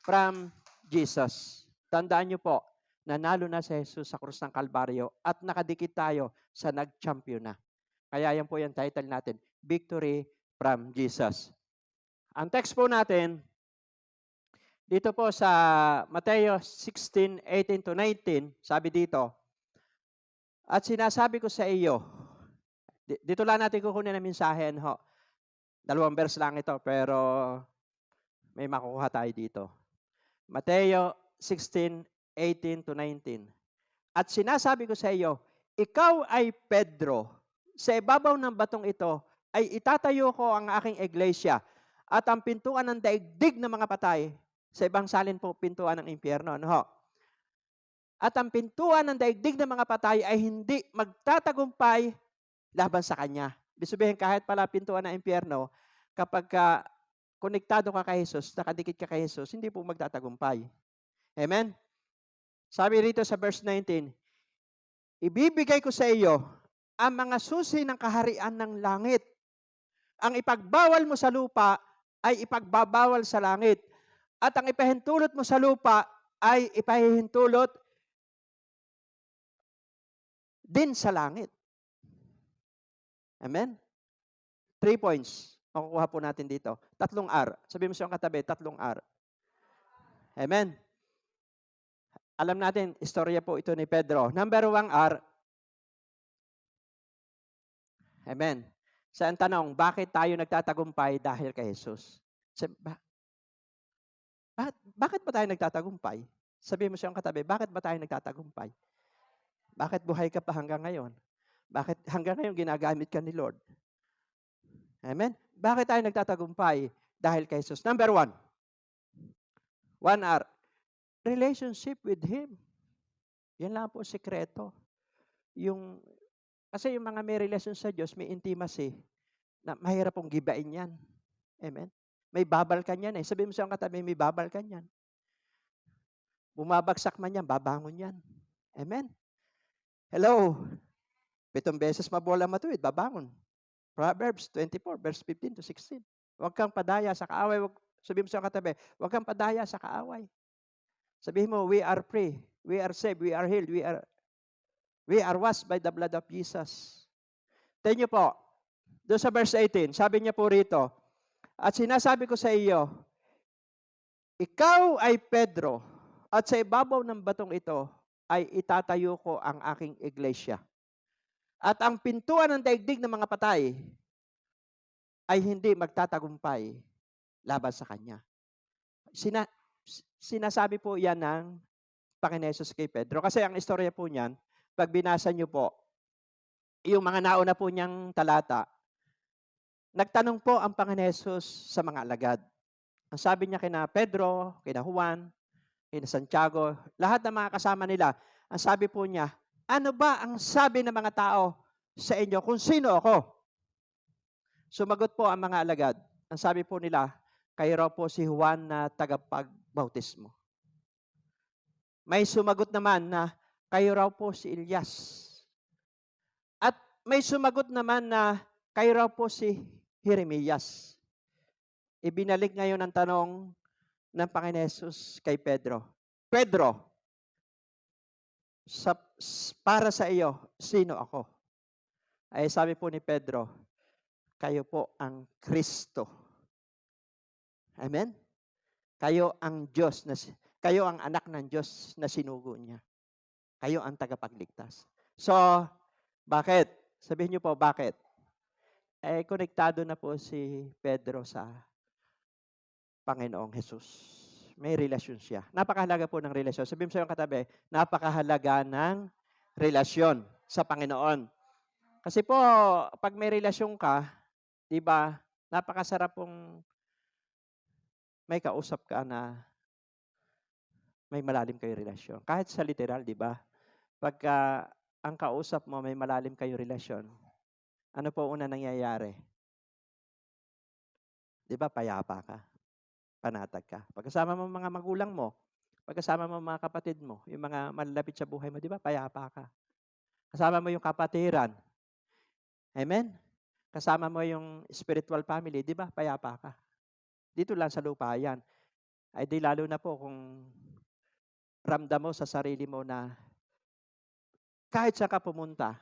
from Jesus. Tandaan niyo po, nanalo na si Jesus sa krus ng Kalbaryo at nakadikit tayo sa nag-champion na. Kaya yan po yung title natin, Victory from Jesus. Ang text po natin, dito po sa Mateo 16:18-19, sabi dito, at sinasabi ko sa iyo, dito lang natin kukunin ang mensahe. 2 verse lang ito, pero may makukuha tayo dito. Mateo 16:18-19. At sinasabi ko sa iyo, ikaw ay Pedro. Sa ibabaw ng batong ito ay itatayo ko ang aking iglesia at ang pintuan ng daigdig ng mga patay, sa ibang salin po, pintuan ng impyerno. Ano? At ang pintuan ng daigdig ng mga patay ay hindi magtatagumpay laban sa kanya. Ibig sabihin, kahit pala pintuan ng impyerno, kapag konektado ka kay Jesus, nakadikit ka kay Jesus, hindi po magtatagumpay. Amen? Sabi rito sa verse 19, ibibigay ko sa iyo ang mga susi ng kaharian ng langit. Ang ipagbawal mo sa lupa ay ipagbabawal sa langit. At ang ipahintulot mo sa lupa ay ipahintulot din sa langit. Amen? 3 points. Makukuha po natin dito. 3 R. Sabi mo siyang katabi, 3 R. Amen? Alam natin, istorya po ito ni Pedro. Number 1 R. Amen. Sa tanong, bakit tayo nagtatagumpay dahil kay Jesus? Bakit ba tayo nagtatagumpay? Sabi mo siyang katabi, bakit ba tayo nagtatagumpay? Bakit buhay ka pa hanggang ngayon? Bakit hanggang ngayon ginagamit ka ni Lord? Amen? Bakit tayo nagtatagumpay? Dahil kay Jesus. Number 1. 1R. Relationship with Him. Yan lang po sekreto. Kasi yung mga may relasyon sa Diyos, may intimacy, na mahirap pong gibain yan. Amen? May babal ka yan eh. Sabi mo sa katabi, may babal ka yan. Bumabagsak man yan, babangon yan. Amen? Hello? 7 beses mabola matuwid, babangon. Proverbs 24, verse 15-16. Huwag kang padaya sa kaaway. Sabi mo sa katabi, huwag kang padaya sa kaaway. Sabihin mo, we are free, we are saved, we are healed, we are washed by the blood of Jesus. Tingnan niyo po, doon sa verse 18, sabi niya po rito, at sinasabi ko sa iyo, Ikaw ay Pedro, at sa ibabaw ng batong ito ay itatayo ko ang aking iglesia. At ang pintuan ng daigdig ng mga patay ay hindi magtatagumpay laban sa kanya. Sinasabi po yan ng Panginoon Hesus kay Pedro. Kasi ang istorya po niyan, pag binasa niyo po, yung mga nauna po niyang talata, nagtanong po ang Panginoon Hesus sa mga alagad. Ang sabi niya kina Pedro, kina Juan, kina Santiago, lahat ng mga kasama nila, ang sabi po niya, ano ba ang sabi ng mga tao sa inyo kung sino ako? Sumagot po ang mga alagad. Ang sabi po nila, kayo raw po si Juan na tagapagbautismo. May sumagot naman na kayo raw po si Elias. At may sumagot naman na kayo raw po si Jeremias. Ibinalik ngayon ang tanong ng Panginoon Hesus kay Pedro. Pedro, para sa iyo, sino ako? Ay sabi po ni Pedro, kayo po ang Kristo. Amen? Kayo ang Diyos, kayo ang anak ng Diyos na sinugo niya. Kayo ang tagapagligtas. So, bakit? Sabihin niyo po, bakit? Konektado na po si Pedro sa Panginoong Hesus. May relasyon siya. Napakahalaga po ng relasyon. Sabihin mo sa iyong katabi, napakahalaga ng relasyon sa Panginoon. Kasi po, pag may relasyon ka, di ba, napakasarap pong may kausap ka na may malalim kayo relasyon. Kahit sa literal, di ba? Pagka ang kausap mo, may malalim kayo relasyon, ano po una nangyayari? Di ba, payapa ka? Panatag ka. Pagkasama mo mga magulang mo, pagkasama mo mga kapatid mo, yung mga malalapit sa buhay mo, di ba, payapa ka? Kasama mo yung kapatiran. Amen? Kasama mo yung spiritual family, di ba, payapa ka? Dito lang sa lupa yan. Ay di lalo na po kung ramdam mo sa sarili mo na kahit saan ka pumunta,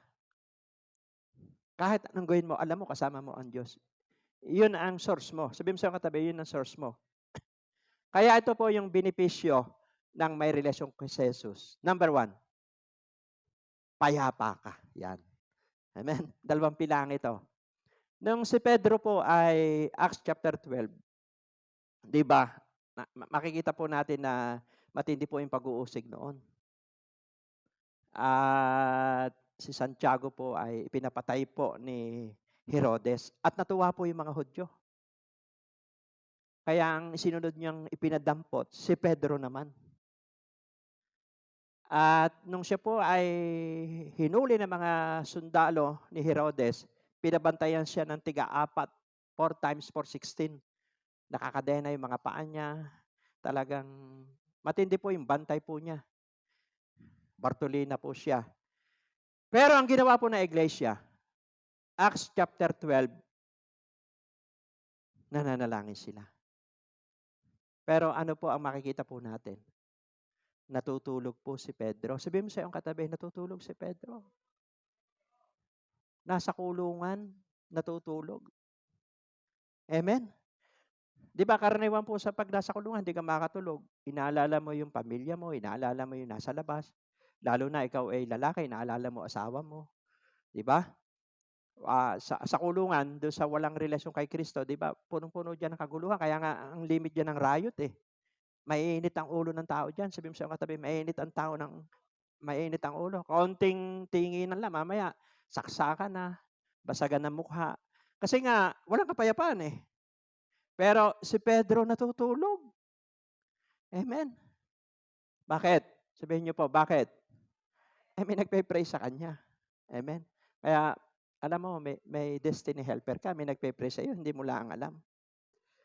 kahit anong gawin mo, alam mo, kasama mo ang Diyos. Yun ang source mo. Sabihin mo sa katabi, yun ang source mo. Kaya ito po yung benepisyo ng may relasyon kay Jesus. Number 1, payapa ka. Yan. Amen? 2 pilang ito. Nung si Pedro po ay Acts chapter 12, di ba, makikita po natin na matindi po yung pag-uusig noon. At si Santiago po ay pinapatay po ni Herodes at natuwa po yung mga Hudyo. Kaya ang sinunod niyang ipinadampot, si Pedro naman. At nung siya po ay hinuli ng mga sundalo ni Herodes, pinabantayan siya ng tiga-4, 4 times 4, 16. Nakakadena yung mga paa niya. Talagang matindi po yung bantay po niya. Bartolina po siya. Pero ang ginawa po ng iglesia, Acts chapter 12, nananalangin sila. Pero ano po ang makikita po natin? Natutulog po si Pedro. Sabihin mo sa iyong katabi, natutulog si Pedro. Nasa kulungan, natutulog. Amen? Di ba karaniwan po sa pag nasa kulungan, hindi ka makatulog. Inaalala mo yung pamilya mo, inaalala mo yung nasa labas. Lalo na ikaw ay lalaki, inaalala mo asawa mo. Di ba? Sa kulungan, doon sa walang relasyon kay Kristo, di ba, punong-puno dyan ng kaguluhan. Kaya nga, ang limit dyan ng riot eh. Maiinit ang ulo ng tao dyan. Sabihin mo sa katabi, maiinit ang ulo. Kaunting tinginan lang, mamaya, saksakan na, basagan ng mukha. Kasi nga, walang kapayapaan eh. Pero si Pedro natutulog. Amen. Bakit? Sabihin niyo po, bakit? May nagpe-pray sa kanya. Amen. Kaya, alam mo, may destiny helper ka, may nagpe-pray sa iyo, hindi mo lang alam.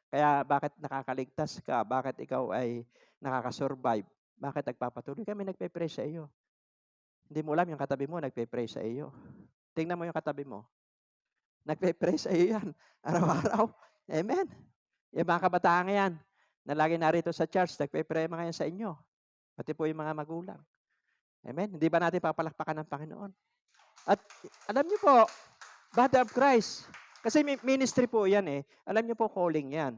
Kaya bakit nakakaligtas ka? Bakit ikaw ay nakakasurvive? Bakit nagpapatuloy ka? May nagpe-pray sa iyo. Hindi mo alam yung katabi mo, nagpe-pray sa iyo. Tingnan mo yung katabi mo. Nagpe-pray sa iyo yan. Araw-araw. Amen. Yung mga kabataan yan, na lagi narito sa church, nagpe-pray mga yan sa inyo. Pati po yung mga magulang. Amen. Hindi ba natin papalakpakan ng Panginoon? At alam niyo po, body of Christ. Kasi ministry po yan eh. Alam niyo po, calling yan.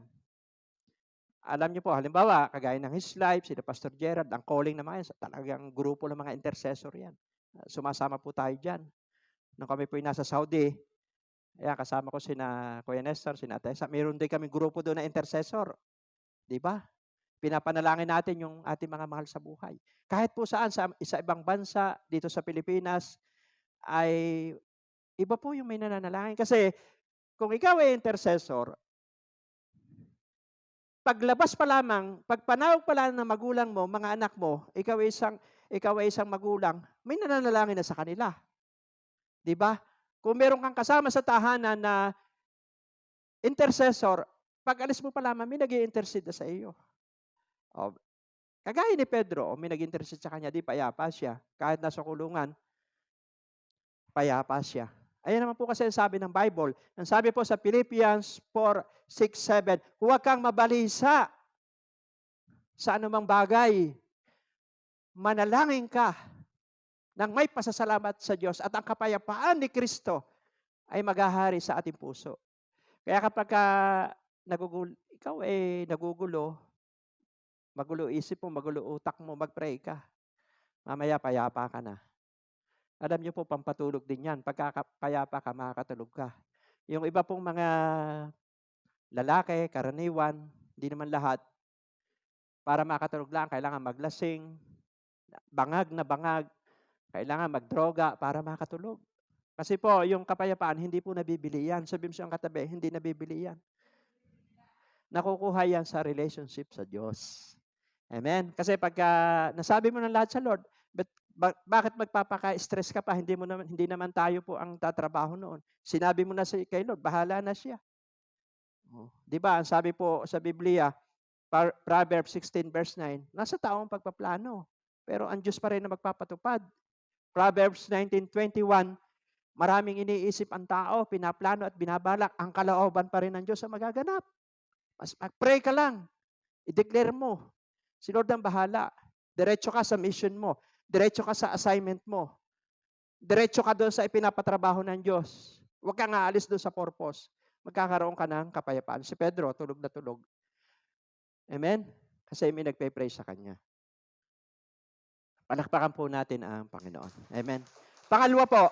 Alam niyo po, halimbawa, kagaya ng His Life, sila Pastor Gerald, ang calling na mga yan, talagang grupo ng mga intercessor yan. Sumasama po tayo dyan. Nung kami po yung nasa Saudi, ayan, kasama ko sina Kuya Nestor, sina Tessa, mayroon din kami grupo doon na intercessor. Di ba? Pinapanalangin natin yung ating mga mahal sa buhay. Kahit po saan, sa ibang bansa, dito sa Pilipinas, ay iba po yung may nananalangin. Kasi kung ikaw ay intercessor, paglabas pa lamang, pagpanawag pa lang ng magulang mo, mga anak mo, ikaw ay isang magulang, may nananalangin na sa kanila. 'Di ba? Kung meron kang kasama sa tahanan na intercessor, pag alis mo pa lamang, may nag-i-intercede na sa iyo. O, kagaya ni Pedro, may nag-intercede sa kanya, di payapa siya. Kahit nasa kulungan, payapa siya. Ayan naman po kasi ang sabi ng Bible. Ang sabi po sa Philippians 4:6-7, huwag kang mabalisa sa anumang bagay. Manalangin ka nang may pasasalamat sa Diyos at ang kapayapaan ni Kristo ay maghahari sa ating puso. Kaya kapag ikaw ay nagugulo, magulo isip mo, magulo utak mo, mag-pray ka. Mamaya payapa ka na. Alam niyo po, pampatulog din yan. Pagka payapa ka, makakatulog ka. Yung iba pong mga lalaki, karaniwan, hindi naman lahat, para makatulog lang, kailangan maglasing, bangag na bangag, kailangan magdroga para makatulog. Kasi po, yung kapayapaan, hindi po nabibili yan. Sabi mo siyang katabi, hindi nabibili yan. Nakukuha yan sa relationship sa Diyos. Amen? Kasi pagka nasabi mo ng lahat sa Lord, bakit magpapaka-stress ka pa? Hindi naman tayo po ang tatrabaho noon. Sinabi mo na kay Lord, bahala na siya. Oh, 'di ba? Ang sabi po sa Biblia, Proverbs 16 verse 9, nasa taong pagpaplano, pero ang Diyos pa rin na magpapatupad. Proverbs 19:21, maraming iniisip ang tao, pinaplano at binabalak, ang kalooban pa rin ng Diyos ang magaganap. Mas mag-pray ka lang. I-declare mo. Si Lord ang bahala. Diretso ka sa mission mo. Diretso ka sa assignment mo. Diretso ka doon sa ipinapatrabaho ng Diyos. Huwag kang aalis doon sa purpose. Magkakaroon ka ng kapayapaan. Si Pedro, tulog na tulog. Amen? Kasi may nagpe-pray sa kanya. Palakpakan po natin ang Panginoon. Amen? Pangalawa po,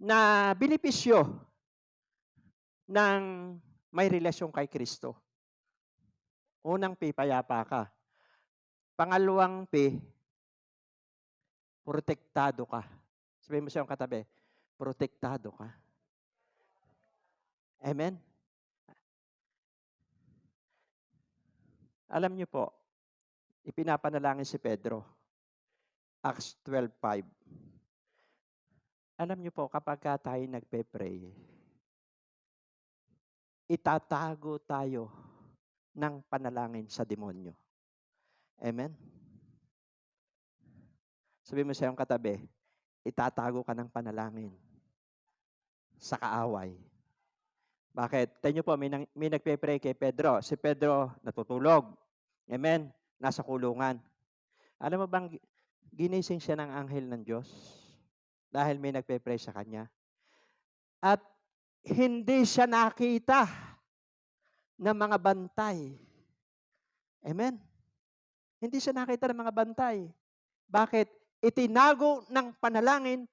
na benepisyo ng may relasyon kay Kristo. Unang P, payapa ka. Pangalawang P, protektado ka. Sabihin mo siyang katabi, protektado ka. Amen? Alam niyo po, ipinapanalangin si Pedro. Acts 12:5. Alam niyo po, kapag tayo nagpe-pray, itatago tayo ng panalangin sa demonyo. Amen? Sabi mo sa iyong katabi, itatago ka ng panalangin sa kaaway. Bakit? Tayo niyo po, may nagpe-pray kay Pedro. Si Pedro natutulog. Amen? Nasa kulungan. Alam mo bang ginising siya ng anghel ng Diyos dahil may nagpe-pray sa kanya? At hindi siya nakita ng mga bantay. Amen? Hindi siya nakita ng mga bantay. Bakit? Itinago ng panalangin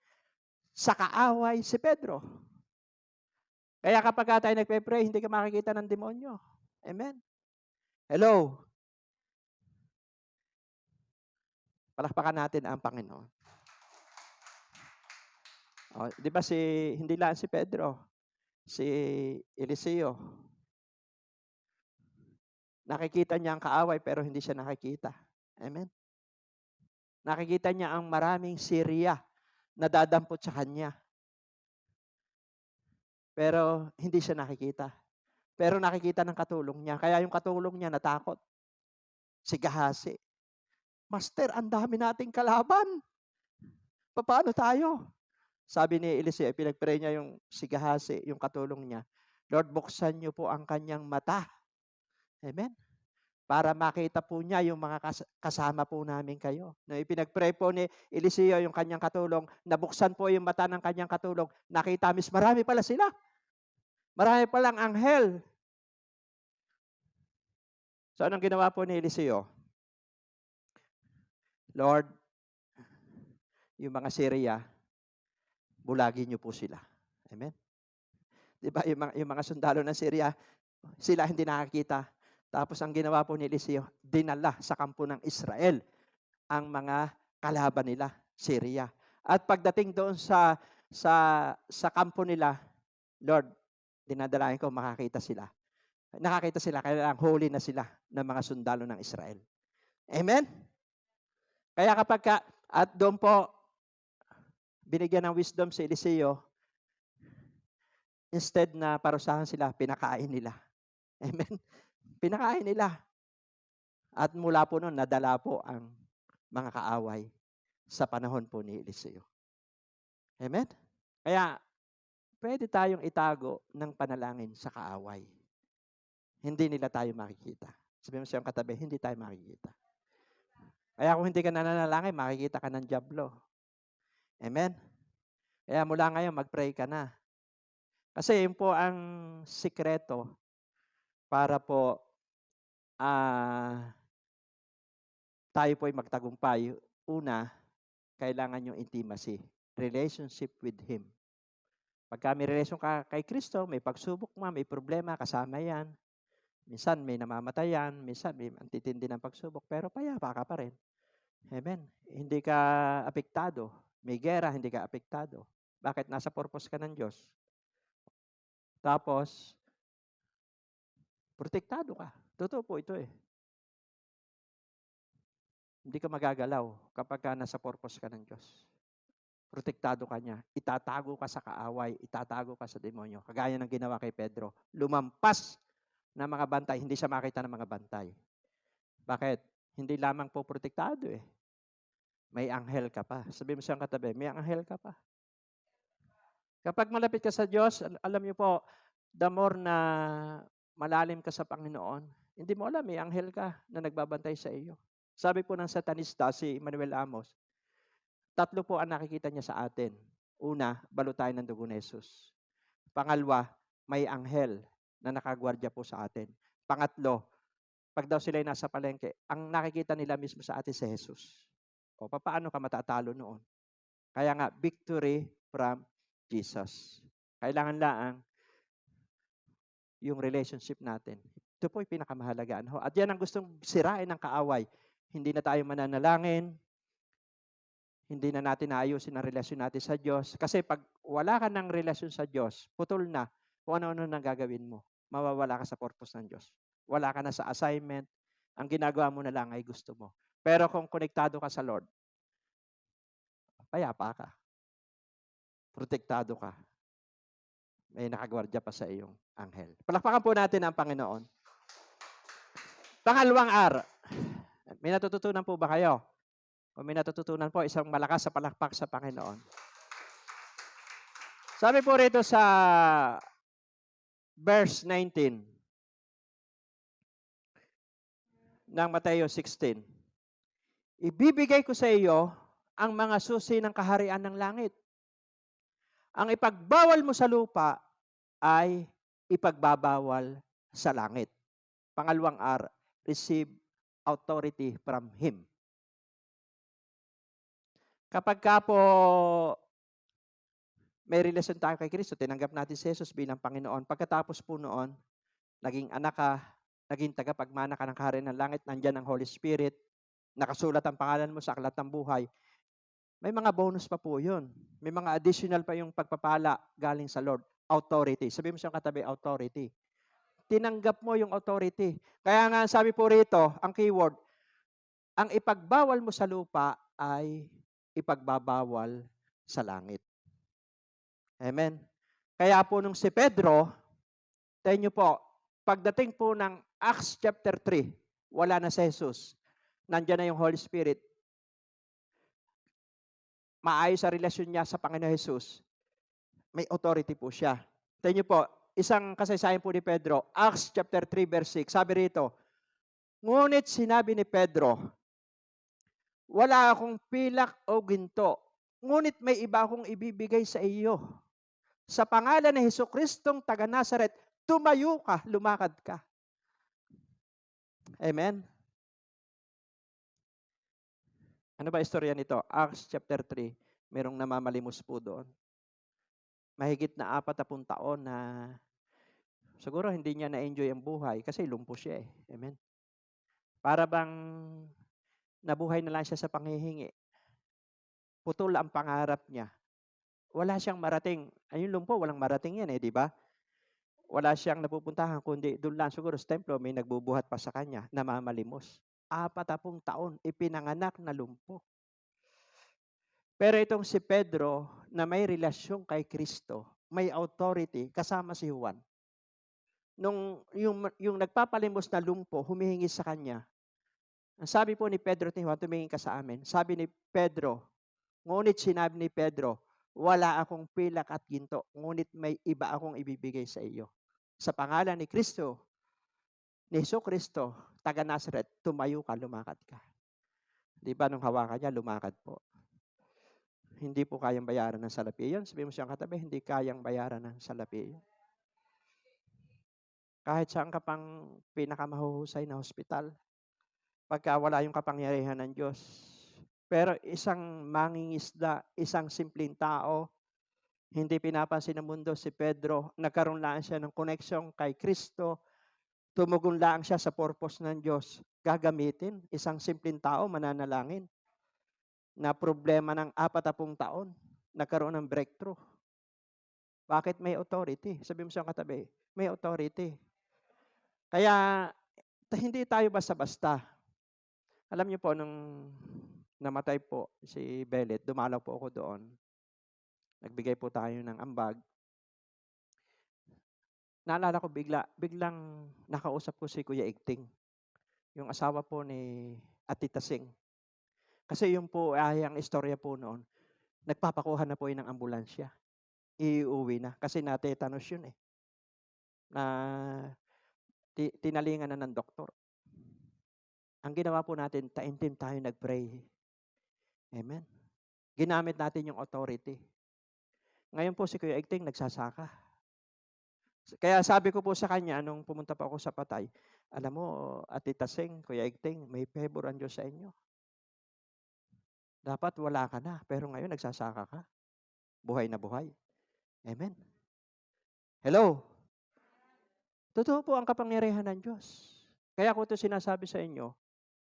sa kaaway si Pedro. Kaya kapag tayo nagpe-pray, hindi ka makikita ng demonyo. Amen? Hello? Palakpakan natin ang Panginoon. O, di ba hindi lang si Pedro, si Eliseo. Nakikita niya ang kaaway pero hindi siya nakikita. Amen? Nakikita niya ang maraming Syria na dadampot sa kanya. Pero hindi siya nakikita. Pero nakikita ng katulong niya. Kaya yung katulong niya natakot. Si Gahasi. Master, ang dami nating kalaban. Paano tayo? Sabi ni Eliseo, pinag-pray niya yung si Gahasi, yung katulong niya. Lord, buksan niyo po ang kanyang mata. Amen? Para makita po niya yung mga kasama po namin kayo. No, ipinag-pray po ni Eliseo yung kanyang katulong, nabuksan po yung mata ng kanyang katulong, nakita marami pala sila. Marami palang anghel. So anong ginawa po ni Eliseo? Lord, yung mga Syria, bulagin niyo po sila. Amen? Di ba, yung mga sundalo ng Syria, sila hindi nakakita. Tapos ang ginawa po ni Eliseo, dinala sa kampo ng Israel ang mga kalaban nila, Syria. At pagdating doon sa kampo nila, Lord, dinadalayan ko makakita sila. Nakakita sila, kaya huli na sila ng mga sundalo ng Israel. Amen? Kaya at doon po, binigyan ng wisdom si Eliseo, instead na parusahan sila, pinakain nila. Amen? Pinakain nila. At mula po noon, nadala po ang mga kaaway sa panahon po ni Eliseo. Amen? Kaya, pwede tayong itago ng panalangin sa kaaway. Hindi nila tayo makikita. Sabihin mo siyang katabi, hindi tayo makikita. Kaya kung hindi ka nananalangin, makikita ka ng dyablo. Amen? Kaya mula ngayon, mag-pray ka na. Kasi yun po ang sikreto para po tayo po ay magtagumpay. Una, kailangan yung intimacy, relationship with Him. Pagka may relasyon ka kay Kristo, may pagsubok mo, may problema, kasama yan. Minsan may namamatayan, minsan may antitindi ng pagsubok, pero payapa ka pa rin. Amen. Hindi ka apektado. May gera, hindi ka apektado. Bakit? Nasa purpose ka ng Diyos. Tapos, protektado ka. Totoo po ito eh. Hindi ka magagalaw kapag ka nasa purpose ka ng Diyos. Protektado ka niya. Itatago ka sa kaaway, itatago ka sa demonyo. Kagaya ng ginawa kay Pedro. Lumampas ng mga bantay, hindi siya makita ng mga bantay. Bakit? Hindi lamang po protektado eh. May anghel ka pa. Sabi mo siyang katabi, may anghel ka pa. Kapag malapit ka sa Diyos, alam niyo po, the more na malalim ka sa Panginoon, hindi mo alam, may anghel ka na nagbabantay sa iyo. Sabi po ng satanista, si Manuel Amos, 3 po ang nakikita niya sa atin. Una, balutayan ng dugo ni Jesus. Pangalawa, may anghel na nakagwardya po sa atin. Pangatlo, pag daw sila nasa palengke, ang nakikita nila mismo sa atin si Jesus. O paano ka matatalo noon? Kaya nga, victory from Jesus. Kailangan lang yung relationship natin. Ito po yung pinakamahalagaan. At yan ang gustong sirain ng kaaway. Hindi na tayo mananalangin, hindi na natin naayusin ang relasyon natin sa Diyos. Kasi pag wala ka ng relasyon sa Diyos, putol na kung ano-ano nang gagawin mo. Mawawala ka sa purpose ng Diyos. Wala ka na sa assignment. Ang ginagawa mo na lang ay gusto mo. Pero kung konektado ka sa Lord, payapa ka. Protektado ka. May nakagwardya pa sa iyong anghel. Palakpakan po natin ang Panginoon. Pangalawang may natututunan po ba kayo? Kung may natututunan po, isang malakas sa palakpak sa Panginoon. Sabi po rito sa verse 19 ng Mateo 16, ibibigay ko sa iyo ang mga susi ng kaharian ng langit. Ang ipagbawal mo sa lupa ay ipagbabawal sa langit. Pangalawang receive authority from Him. Kapag ka po may relasyon tayo kay Kristo, tinanggap natin si Jesus bilang Panginoon. Pagkatapos po noon, naging anak ka, naging tagapagmana ka ng kaharian ng langit, nandyan ang Holy Spirit, nakasulat ang pangalan mo sa aklat ng buhay. May mga bonus pa po yun. May mga additional pa yung pagpapala galing sa Lord. Authority. Sabi mo siyang katabi, authority. Tinanggap mo yung authority. Kaya nga sabi po rito, ang keyword, ang ipagbawal mo sa lupa ay ipagbabawal sa langit. Amen. Kaya po nung si Pedro, tayo nyo po, pagdating po ng Acts chapter 3, wala na si Jesus. Nandiyan na yung Holy Spirit. Maayos sa relasyon niya sa Panginoon Jesus. May authority po siya. Tayo nyo po, isang kasaysayan po ni Pedro, Acts chapter 3 verse 6, sabi rito, ngunit sinabi ni Pedro, wala akong pilak o ginto, ngunit may iba akong ibibigay sa iyo. Sa pangalan ni Jesucristong taga Nazaret, tumayo ka, lumakad ka. Amen? Ano ba istorya nito? Acts chapter 3, merong namamalimos po doon. Mahigit na 40 taon na siguro hindi niya na-enjoy ang buhay kasi lumpo siya eh. Amen? Para bang nabuhay na lang siya sa panghihingi. Putol ang pangarap niya. Wala siyang marating. Ayun lumpo, walang marating yan eh, di ba? Wala siyang napupuntahan, kundi doon lang siguro sa templo, may nagbubuhat pa sa kanya, namamalimos. 40 taon, ipinanganak na lumpo. Pero itong si Pedro, na may relasyon kay Kristo, may authority, kasama si Juan. Nung yung nagpapalimos na lumpo, humihingi sa kanya. Ang sabi po ni Pedro at ni Juan, tumingin ka sa amin. Sabi ni Pedro, ngunit sinabi ni Pedro, wala akong pilak at ginto, ngunit may iba akong ibibigay sa iyo. Sa pangalan ni Kristo, ni Jesucristo, taga Nazaret, tumayo ka, lumakad ka. Di ba nung hawakan niya, lumakad po. Hindi po kayang bayaran ng salapi yun. Sabi mo siyang katabi, hindi kayang bayaran ng salapi yun. Kahit saan ka pang pinakamahuhusay na hospital, pagka wala yung kapangyarihan ng Diyos. Pero isang mangingisda, isang simpleng tao, hindi pinapansin ng mundo si Pedro, nagkaroon lang siya ng connection kay Kristo, tumugon lang siya sa purpose ng Diyos, gagamitin, isang simpleng tao, mananalangin, na problema ng 40 taon, nagkaroon ng breakthrough. Bakit? May authority. Sabi mo sa katabi, may authority. Kaya, hindi tayo basta-basta. Alam niyo po, nung namatay po si Belet, dumalaw po ako doon. Nagbigay po tayo ng ambag. Naalala ko biglang nakausap ko si Kuya Igting, yung asawa po ni Ate Tasing. Kasi yung po ay ang istorya po noon, nagpapakuha na po yun ng ambulansya. Iuwi na. Kasi natetanos yun eh. Na tinalingan na ng doktor. Ang ginawa po natin, taimtim tayo nag-pray. Amen. Ginamit natin yung authority. Ngayon po si Kuya Igting nagsasaka. Kaya sabi ko po sa kanya, nung pumunta pa ako sa Patay, alam mo, Ate Tasing, Kuya Igting, may favor ang Diyos sa inyo. Dapat wala ka na, pero ngayon nagsasaka ka. Buhay na buhay. Amen. Hello? Totoo po ang kapangyarihan ng Diyos. Kaya ko ito sinasabi sa inyo,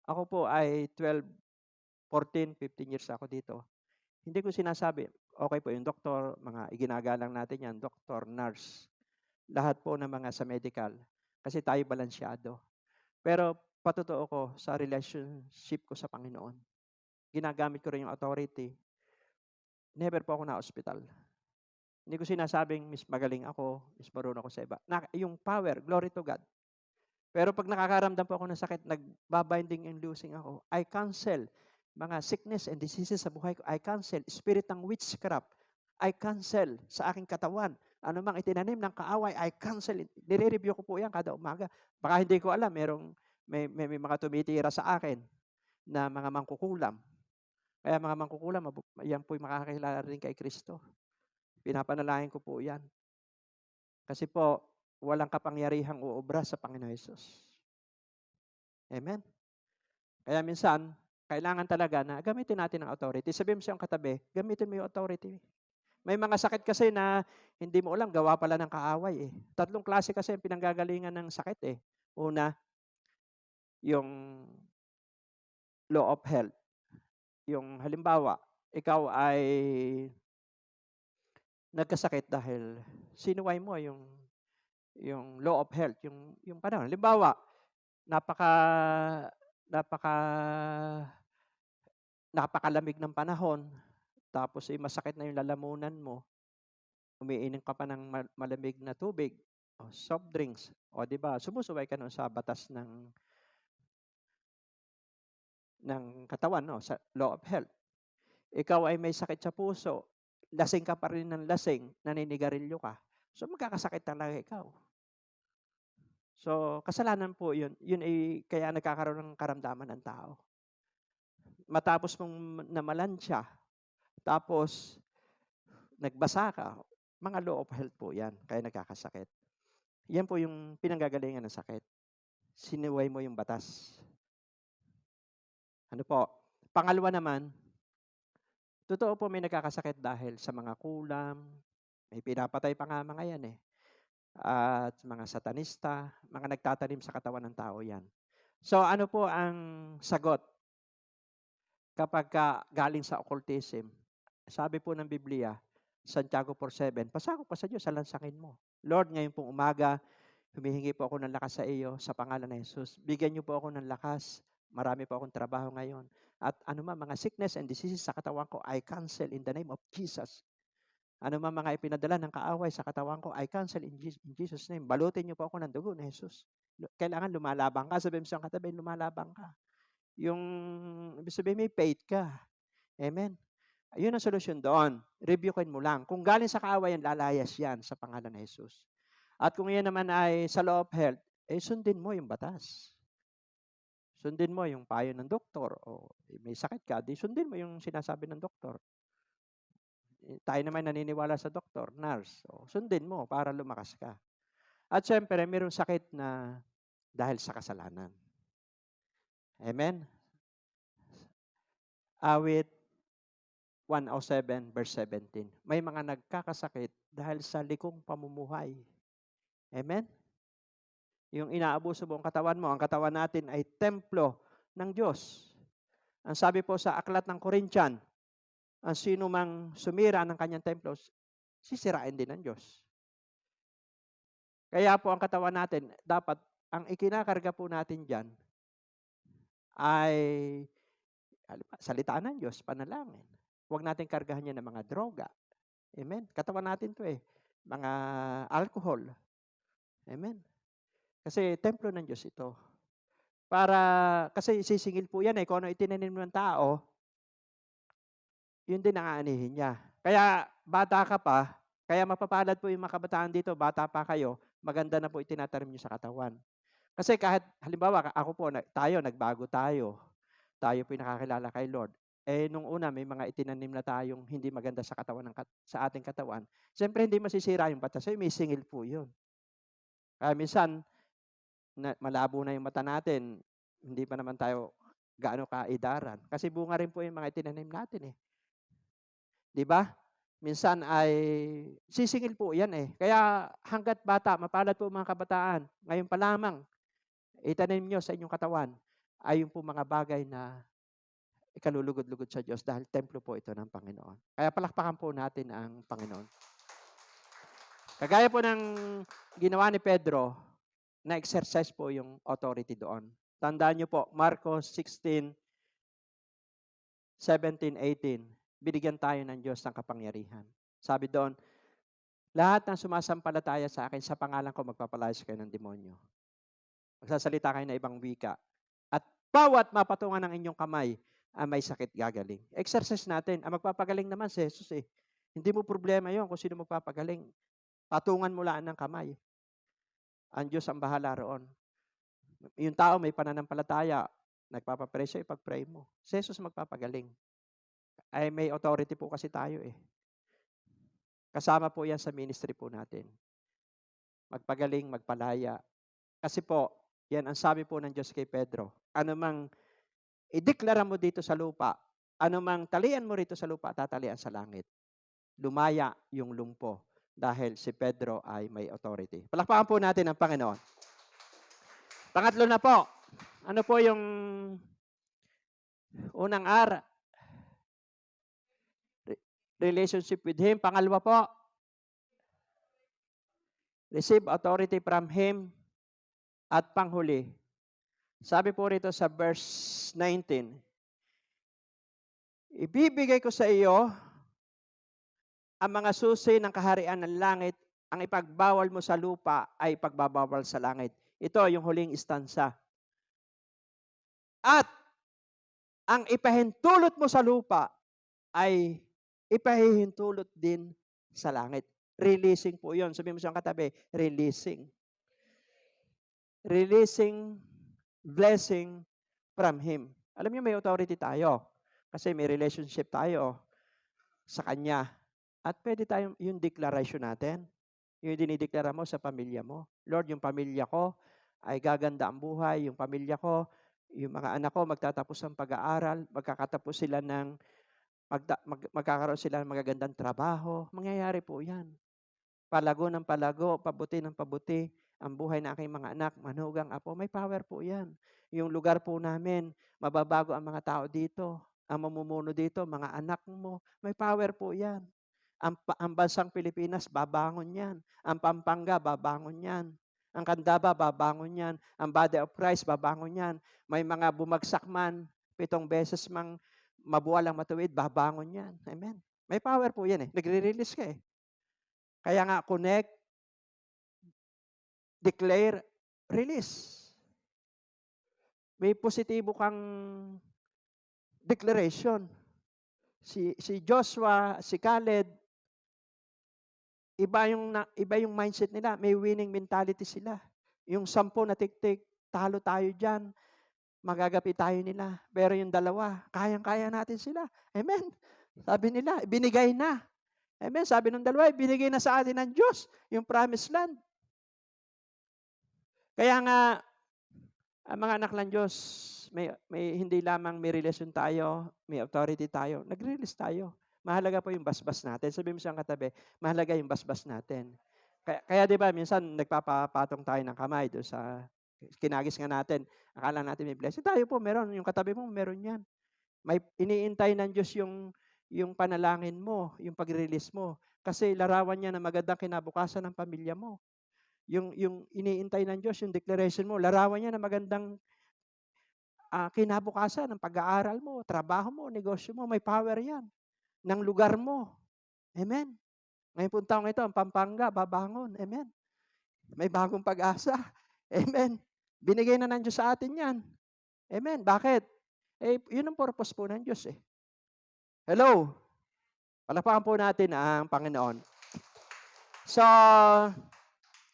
ako po ay 12, 14, 15 years ako dito. Hindi ko sinasabi, okay po yung doktor, mga iginagalang natin yan, doktor, nurse, lahat po ng mga sa medical, kasi tayo balansyado. Pero patotoo ko sa relationship ko sa Panginoon, ginagamit ko rin yung authority. Never po ako na-hospital. Hindi ko sinasabing, Miss magaling ako, Miss marunong ako sa iba. Yung power, glory to God. Pero pag nakakaramdam po ako ng sakit, nagbabinding and loosing ako, I cancel mga sickness and diseases sa buhay ko. I cancel spirit ng witchcraft. I cancel sa aking katawan. Ano mang itinanim ng kaaway, I cancel it. Nire-review ko po yan kada umaga. Baka hindi ko alam, may mga tumitira sa akin na mga mangkukulam. Kaya mga mangkukulam, yan po'y makakakilala rin kay Kristo. Pinapanalangin ko po yan. Kasi po, walang kapangyarihang uobra sa Panginoon Hesus. Amen? Kaya minsan, kailangan talaga na gamitin natin ang authority. Sabihin mo siyang katabi, gamitin mo yung authority. May mga sakit kasi na hindi mo alam, gawa pala ng kaaway eh. 3 klase kasi ang pinanggagalingan ng sakit eh. Una, yung law of health. Yung halimbawa, ikaw ay nagkasakit dahil sinuway mo yung law of health, yung panahon. Halimbawa, napakalamig ng panahon, tapos masakit na yung lalamunan mo, umiinom ka pa ng malamig na tubig, o soft drinks, o di ba, sumusuway ka nun sa batas ng katawan, no, sa law of health. Ikaw ay may sakit sa puso, lasing ka pa rin ng lasing, naninigarilyo ka. So magkakasakit talaga ikaw. So kasalanan po yun. Yun ay kaya nagkakaroon ng karamdaman ng tao. Matapos mong namalan siya, tapos nagbasa ka, mga law of health po yan, kaya nagkakasakit. Yan po yung pinanggagalingan ng sakit. Sinuway mo yung batas. Ano po? Pangalawa naman, totoo po may nagkakasakit dahil sa mga kulam, may pinapatay pa nga mga yan eh. At mga satanista, mga nagtatanim sa katawan ng tao yan. So ano po ang sagot kapag galing sa occultism? Sabi po ng Biblia, Santiago 4:7, pasako pa sa Diyos, salansangin mo. Lord, ngayon pong umaga, humihingi po ako ng lakas sa iyo sa pangalan ng Jesus. Bigyan niyo po ako ng lakas. Marami po akong trabaho ngayon. At ano man, mga sickness and diseases sa katawan ko, I cancel in the name of Jesus. Ano man mga ipinadala ng kaaway sa katawan ko, I cancel in Jesus' name. Balutin niyo po ako ng dugo ni Jesus. Kailangan lumalabang ka. Sabihin mo sa katabi, lumalabang ka. Yung, ibig sabihin, may faith ka. Amen. Ayun ang solusyon doon. Rebukein mo lang. Kung galing sa kaaway yan, lalayas yan sa pangalan ng Jesus. At kung yan naman ay sa law of health, sundin mo yung batas. Sundin mo yung payo ng doktor. O may sakit ka, di sundin mo yung sinasabi ng doktor. Tayo naman naniniwala sa doktor, nurse. O, sundin mo para lumakas ka. At syempre, mayroong sakit na dahil sa kasalanan. Amen? Awit 107 verse 17. May mga nagkakasakit dahil sa likong pamumuhay. Amen? Yung inaabuso mo ang katawan mo, ang katawan natin ay templo ng Diyos. Ang sabi po sa aklat ng Corinthian, ang sino mang sumira ng kanyang templo, sisirain din ng Diyos. Kaya po ang katawan natin, dapat, ang ikinakarga po natin dyan ay salitaan ng Diyos, panalangin. Huwag natin kargahan yan ng mga droga. Amen? Katawan natin to eh. Mga alcohol. Amen? Kasi templo ng Diyos ito. Kasi sisingil po yan eh. Kung ano itinanim ng tao, yun din ang aanihin niya. Kaya bata ka pa, kaya mapapalad po yung mga kabataan dito, bata pa kayo, maganda na po itinatanim niyo sa katawan. Kasi kahit, halimbawa, ako po, nagbago tayo. Tayo po nakakilala kay Lord. Nung una, may mga itinanim na tayong hindi maganda sa katawan sa ating katawan. Siyempre, hindi masisira yung batas. So, may singil po yun. Kaya minsan, malabo na yung mata natin, hindi pa naman tayo gaano kaidaran. Kasi bunga rin po yung mga itinanim natin eh. Di ba? Minsan ay sisingil po yan eh. Kaya hanggat bata, mapalad po mga kabataan, ngayon pa lamang, itanim nyo sa inyong katawan ay yung po mga bagay na ikalulugod-lugod sa Diyos dahil templo po ito ng Panginoon. Kaya palakpakan po natin ang Panginoon. Kagaya po ng ginawa ni Pedro, na-exercise po yung authority doon. Tandaan nyo po, Marcos 16, 17, 18, binigyan tayo ng Diyos ng kapangyarihan. Sabi doon, lahat ng sumasampalataya sa akin sa pangalan ko, magpapalayas kayo ng demonyo. Magsasalita kayo na ibang wika. At bawat mapatungan ng inyong kamay, may sakit gagaling. Exercise natin. Ang magpapagaling naman si Jesus eh. Hindi mo problema yon kung sino magpapagaling. Patungan mo lang ng kamay. Ang Diyos ang bahala roon. Yung tao may pananampalataya, nagpapapray siya, ipag-pray mo. Si Jesus magpapagaling. Ay may authority po kasi tayo eh. Kasama po yan sa ministry po natin. Magpagaling, magpalaya. Kasi po, yan ang sabi po ng Diyos kay Pedro. Ano mang ideklara mo dito sa lupa, ano mang talian mo rito sa lupa, tatalian sa langit. Lumaya yung lumpo dahil si Pedro ay may authority. Palakpakan po natin ang Panginoon. Pangatlo na po, ano po yung unang relationship with Him. Pangalawa po, receive authority from Him. At panghuli, sabi po rito sa verse 19, ibibigay ko sa iyo ang mga susi ng kaharian ng langit, ang ipagbawal mo sa lupa ay ipagbabawal sa langit. Ito yung huling istansa. At ang ipahintulot mo sa lupa ay ipahihintulot din sa langit. Releasing po yun. Sabi mo sa katabi, releasing. Releasing blessing from Him. Alam niyo may authority tayo kasi may relationship tayo sa Kanya. At pwede tayong, yung declaration natin, yung dinideklara mo sa pamilya mo. Lord, yung pamilya ko ay gaganda ang buhay, yung pamilya ko, yung mga anak ko magtatapos ng pag-aaral, magkakatapos sila ng magkakaroon sila ng magagandang trabaho. Mangyayari po 'yan. Palago ng palago, pabuti ng pabuti ang buhay ng aking mga anak, manugang apo, may power po 'yan. Yung lugar po namin, mababago ang mga tao dito, ang mamumuno dito, mga anak mo, may power po 'yan. Ang bansang Pilipinas, babangon 'yan. Ang Pampanga, babangon 'yan. Ang Candaba, babangon 'yan. Ang Body of Christ, babangon 'yan. May mga bumagsak man, 7 beses mang mabuwal ang matuwid, babangon 'yan. Amen. May power po 'yan eh. Nagre-release ka eh. Kaya nga, connect, declare, release. May positibo kang declaration. Si Joshua, si Caleb, iba yung mindset nila. May winning mentality sila. Yung 10 na tik-tik, talo tayo dyan. Magagapi tayo nila. Pero yung 2, kayang-kaya natin sila. Amen. Sabi nila, binigay na. Amen. Sabi ng 2, binigay na sa atin ng Diyos yung promised land. Kaya nga, ang mga anak ng Diyos, may hindi lamang may relasyon tayo, may authority tayo, nag-release tayo. Mahalaga po yung basbas natin. Sabi mo siyang katabi, mahalaga yung basbas natin. Kaya 'di ba minsan nagpapatong tayo ng kamay doon sa kinagis nga natin. Akala natin may blessing. Tayo po meron, yung katabi mo meron 'yan. May iniintay ng Diyos yung panalangin mo, yung pag-release mo. Kasi larawan niya na magandang kinabukasan ng pamilya mo. Yung iniintay ng Diyos, yung declaration mo, larawan niya na magandang kinabukasan ng pag-aaral mo, trabaho mo, negosyo mo, may power yan. Ng lugar mo. Amen. Ngayon pong taong ito, ang Pampanga, babangon. Amen. May bagong pag-asa. Amen. Binigay na ng Diyos sa atin yan. Amen. Bakit? Yun ang purpose po ng Diyos eh. Hello. Palapakan po natin ang Panginoon. So,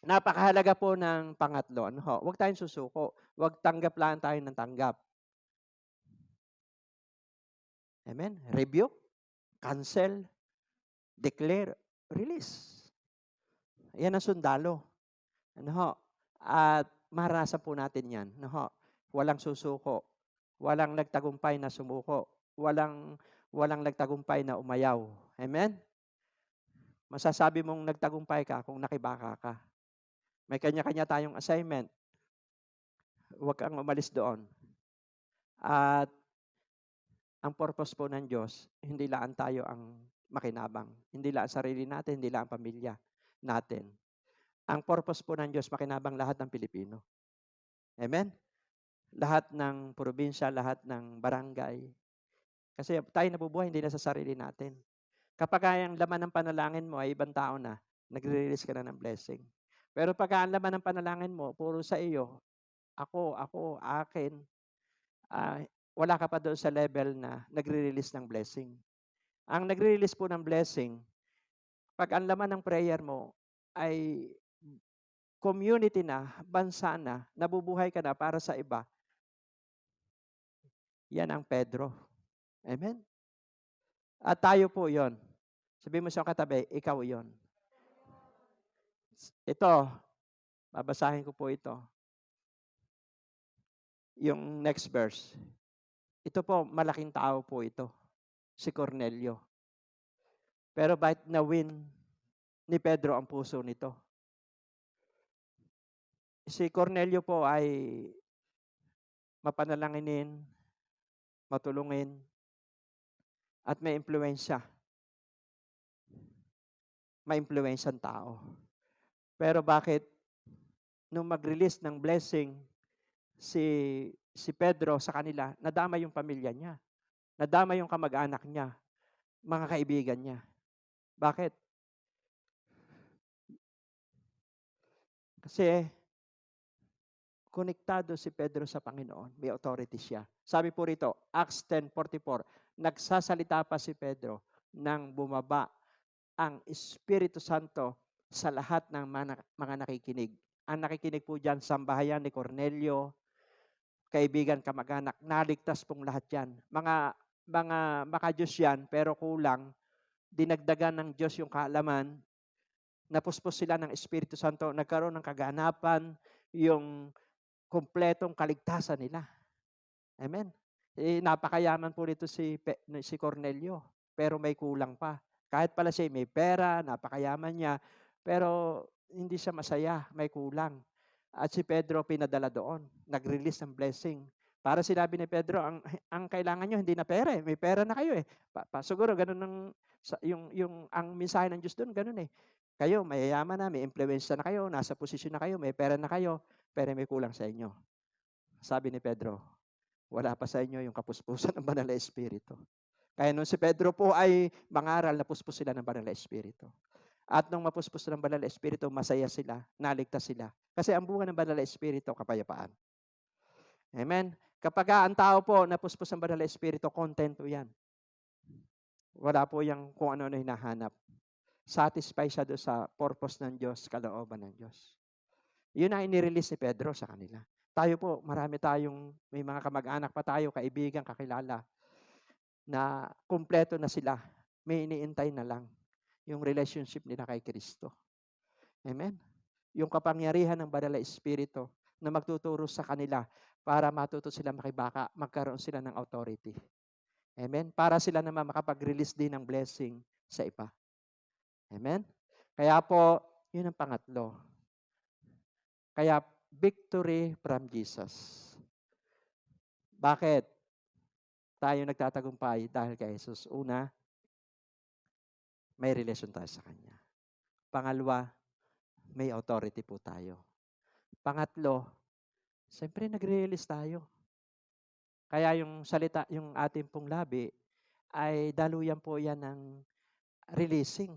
napakahalaga po ng pangatlo. Huwag tayong susuko. Huwag tanggap lang tayo ng tanggap. Amen. Rebuke, cancel, declare, release. Yan ang sundalo. At maranasan po natin yan. Walang susuko. Walang nagtagumpay na sumuko. Walang nagtagumpay na umayaw. Amen? Masasabi mong nagtagumpay ka kung nakibaka ka. May kanya-kanya tayong assignment. Huwag kang umalis doon. At ang purpose po ng Diyos, hindi lang tayo ang makinabang. Hindi lang ang sarili natin, hindi lang ang pamilya natin. Ang purpose po ng Diyos, makinabang lahat ng Pilipino. Amen? Lahat ng probinsya, lahat ng barangay. Kasi tayo nabubuhay, hindi na sa sarili natin. Kapag ang laman ng panalangin mo ay ibang tao na, nagre-release ka na ng blessing. Pero pag ang laman ng panalangin mo, puro sa iyo, ako, akin, wala ka pa doon sa level na nagre-release ng blessing. Ang nagre-release po ng blessing, pag ang laman ng prayer mo ay community na, bansa na, nabubuhay ka na para sa iba, yan ang Pedro. Amen? At tayo po yon. Sabi mo sa katabi, ikaw yon. Ito, babasahin ko po ito. Yung next verse. Ito po, malaking tao po ito. Si Cornelio. Pero bakit na-win ni Pedro ang puso nito? Si Cornelio po ay mapanalanginin, matulungin, at may impluensya. May impluensyang tao. Pero bakit nung mag-release ng blessing si Pedro sa kanila, nadama yung pamilya niya. Nadama yung kamag-anak niya, mga kaibigan niya. Bakit? Kasi konektado si Pedro sa Panginoon. May authority siya. Sabi po rito, Acts 10:44, nagsasalita pa si Pedro nang bumaba ang Espiritu Santo sa lahat ng mga nakikinig. Ang nakikinig po dyan, sambahayan ni Cornelio, kaibigan, kamag-anak, naligtas pong lahat yan. Mga maka-Diyos yan, pero kulang, dinagdagan ng Diyos yung kaalaman, napuspos sila ng Espiritu Santo, nagkaroon ng kaganapan, yung kumpletong kaligtasan nila. Amen. Napakayaman po nito si Cornelio, pero may kulang pa. Kahit pala siya may pera, napakayaman niya, pero hindi siya masaya, may kulang. At si Pedro pinadala doon, nag-release ng blessing. Para sinabi ni Pedro, ang kailangan nyo hindi na pera eh, may pera na kayo eh. Siguro ganun ang mensahe ng Diyos doon, ganun eh. Kayo, mayayaman na, may influence na kayo, nasa posisyon na kayo, may pera na kayo, pero may kulang sa inyo. Sabi ni Pedro, wala pa sa inyo yung kapuspusan ng Banal na Espiritu. Kaya nung si Pedro po ay mangaral, napuspos sila ng Banal na Espiritu. At nung mapuspos ng Banal na Espiritu, masaya sila, naligtas sila. Kasi ang bunga ng Banal na Espiritu, kapayapaan. Amen? Kapag ang tao po napuspos ng Banal na Espiritu, kontento yan. Wala po yung kung ano na hinahanap. Satisfy siya doon sa purpose ng Diyos, kalooban ng Diyos. Yun ang inirelease ni Pedro sa kanila. Tayo po, marami tayong, may mga kamag-anak pa tayo, kaibigan, kakilala, na kumpleto na sila. May iniintay na lang yung relationship nila kay Kristo. Amen? Yung kapangyarihan ng Banal na Espiritu na magtuturo sa kanila para matuto sila makibaka, magkaroon sila ng authority. Amen? Para sila naman makapag-release din ng blessing sa iba. Amen? Kaya po, yun ang pangatlo. Kaya, victory from Jesus. Bakit tayo nagtatagumpay? Dahil kay Jesus. Una, may relasyon tayo sa Kanya. Pangalawa, may authority po tayo. Pangatlo, siyempre nagre-release tayo. Kaya yung salita, yung ating pong labi, ay daluyan po yan ng releasing.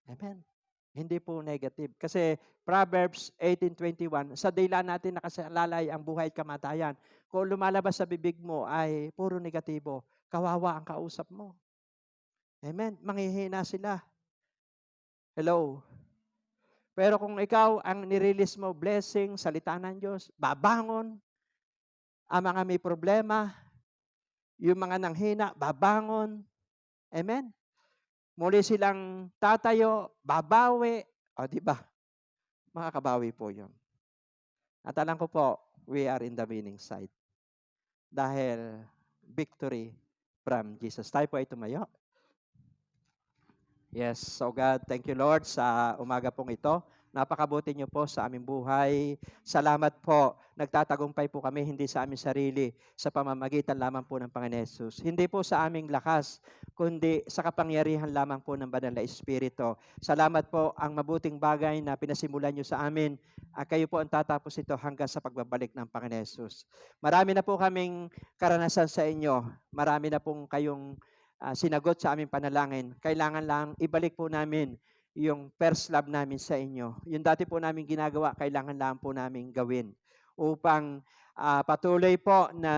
Amen. Hindi po negative. Kasi Proverbs 18:21, sa dila natin nakasalalay ang buhay at kamatayan. Kung lumalabas sa bibig mo ay puro negatibo, kawawa ang kausap mo. Amen. Manghihina sila. Hello. Pero kung ikaw ang nirelease mo, blessing, salita ng Diyos, babangon. Ang mga may problema, yung mga nanghina, babangon. Amen. Muli silang tatayo, babawi. O, di ba? Makakabawi po yun. At alam ko po, we are in the winning side. Dahil victory from Jesus. Tayo po ay tumayo. Yes, so God, thank you Lord sa umaga pong ito. Napakabuti niyo po sa aming buhay. Salamat po. Nagtatagumpay po kami hindi sa aming sarili, sa pamamagitan lamang po ng Panginoon Hesus. Hindi po sa aming lakas, kundi sa kapangyarihan lamang po ng Banal na Espiritu. Salamat po ang mabuting bagay na pinasimulan niyo sa amin. Kayo po ang tatapos ito hanggang sa pagbabalik ng Panginoon Hesus. Marami na po kaming karanasan sa inyo. Marami na pong kayong sinagot sa aming panalangin. Kailangan lang ibalik po namin yung first love namin sa inyo. Yung dati po namin ginagawa, kailangan lang po namin gawin upang patuloy po na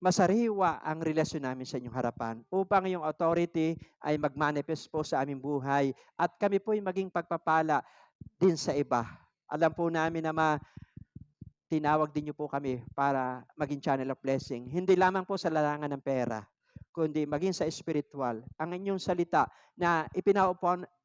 masariwa ang relasyon namin sa inyong harapan upang yung authority ay mag-manifest po sa aming buhay at kami po ay maging pagpapala din sa iba. Alam po namin na tinawag din niyo po kami para maging channel of blessing. Hindi lamang po sa larangan ng pera, kundi maging sa spiritual. Ang inyong salita na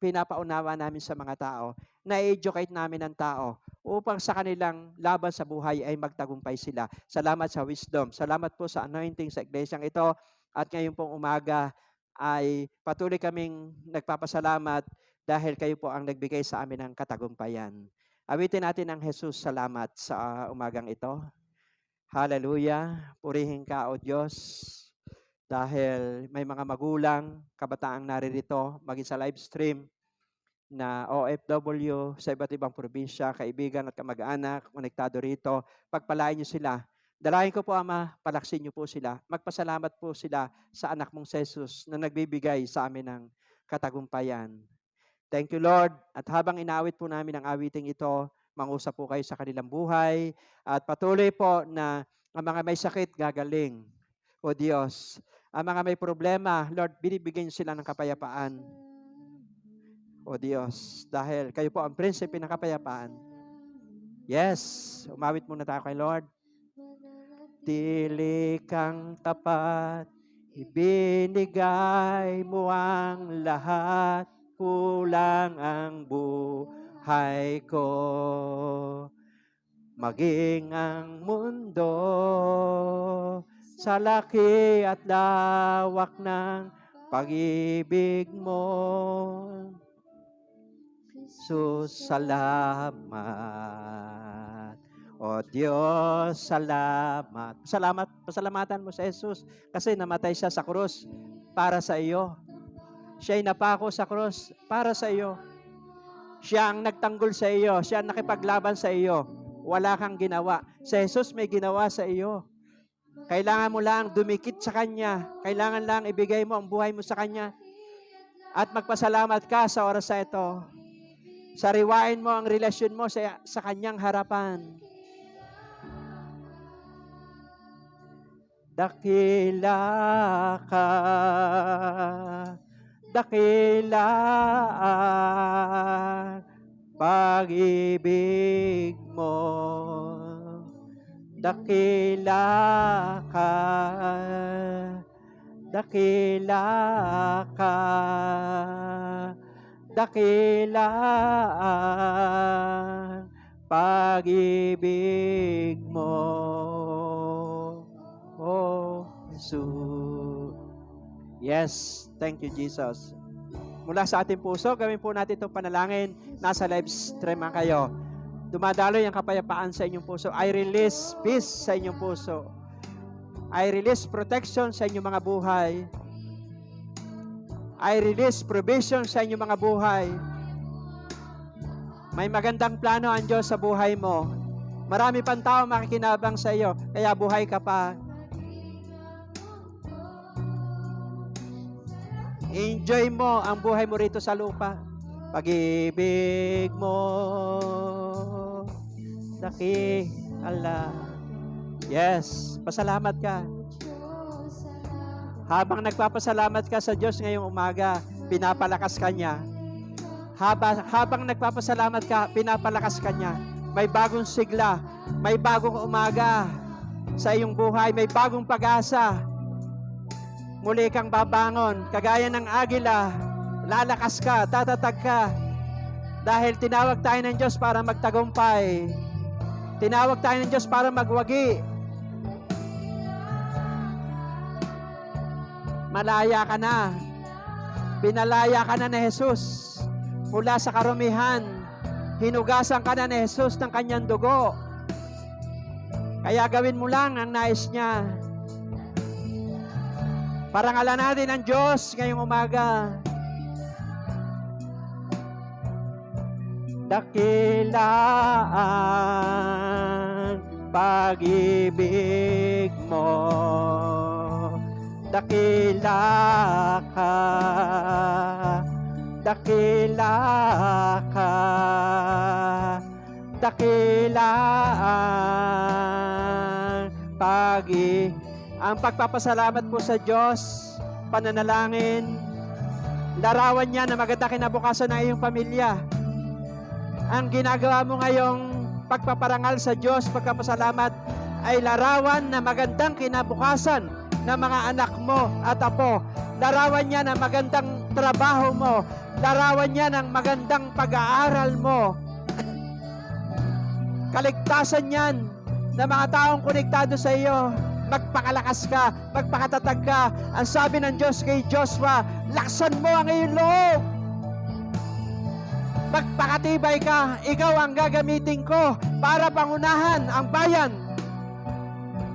pinapaunawa namin sa mga tao, na-educate namin ang tao upang sa kanilang laban sa buhay ay magtagumpay sila. Salamat sa wisdom. Salamat po sa anointing sa iglesyang ito. At ngayon pong umaga ay patuloy kaming nagpapasalamat dahil kayo po ang nagbigay sa amin ng katagumpayan. Awitin natin ang Jesus, salamat sa umagang ito. Hallelujah. Purihin ka, O Diyos. Dahil may mga magulang, kabataang naririto, maging sa live stream na OFW sa iba't ibang probinsya, kaibigan at kamag-anak, konektado rito, pagpalain niyo sila. Dalayan ko po, Ama, palaksin niyo po sila. Magpasalamat po sila sa anak mong Jesus na nagbibigay sa amin ng katagumpayan. Thank you, Lord. At habang inaawit po namin ang awiting ito, mangusap po kayo sa kanilang buhay at patuloy po na ang mga may sakit gagaling. O Diyos, ang mga may problema, Lord, binibigyan niyo sila ng kapayapaan. O Diyos, dahil kayo po ang prinsipe ng kapayapaan. Yes, umawit muna tayo kay Lord. Tili kang tapat, ibinigay mo ang lahat, kulang ang buhay ko. maging ang mundo sa laki at lawak ng pag-ibig mo. Jesus, salamat. O Diyos, salamat. Pasalamatan mo sa Jesus kasi namatay siya sa krus para sa iyo. Siya'y napako sa krus para sa iyo. Siya ang nagtanggol sa iyo. Siya ang nakipaglaban sa iyo. Wala kang ginawa. Si Jesus may ginawa sa iyo. Kailangan mo lang dumikit sa Kanya. Kailangan lang ibigay mo ang buhay mo sa Kanya. At magpasalamat ka sa oras na ito. Sariwain mo ang relasyon mo sa Kanyang harapan. Dakila ka, dakila ang pag-ibig mo. Dakila ka, dakila ka, dakila ang pag-ibig mo. Oh, Jesus. Yes, thank you, Jesus. Mula sa ating puso, gawin po natin itong panalangin. Nasa live stream kayo. Dumadaloy ang kapayapaan sa inyong puso. I release peace sa inyong puso. I release protection sa inyong mga buhay. I release provision sa inyong mga buhay. May magandang plano ang Diyos sa buhay mo. Marami pang tao makikinabang sa iyo, kaya buhay ka pa. Enjoy mo ang buhay mo rito sa lupa. Pag-ibig mo, dakila. Yes, pasalamat ka. Habang nagpapasalamat ka sa Diyos ngayong umaga, pinapalakas ka niya. Habang nagpapasalamat ka, pinapalakas ka niya. May bagong sigla, may bagong umaga sa iyong buhay, may bagong pag-asa. Muli kang babangon, kagaya ng agila, lalakas ka, tatatag ka. Dahil tinawag tayo ng Diyos para magtagumpay. Tinawag tayo ng Diyos para magwagi. Malaya ka na. Pinalaya ka na ni Jesus mula sa karumihan. Hinugasan ka na ni Jesus ng kanyang dugo. Kaya gawin mo lang ang nais niya. Parangalan natin ang Diyos ngayong umaga. Dakila ang pag-ibig mo. Dakila ka, dakila ka, dakila ang pag-ibig. Ang pagpapasalamat po sa Diyos, pananalangin, larawan niya na maganda kinabukasan ng iyong pamilya. Ang ginagawa mo ngayong pagpaparangal sa Diyos, pagpapasalamat, ay larawan na magandang kinabukasan ng mga anak mo at apo. Larawan niya na magandang trabaho mo. Larawan niya ng magandang pag-aaral mo. Kaligtasan yan ng mga taong konektado sa iyo. Magpakalakas ka, magpakatatag ka. Ang sabi ng Diyos kay Joshua, laksan mo ang iyong loob. Magpakatibay ka, ikaw ang gagamitin ko para pangunahan ang bayan.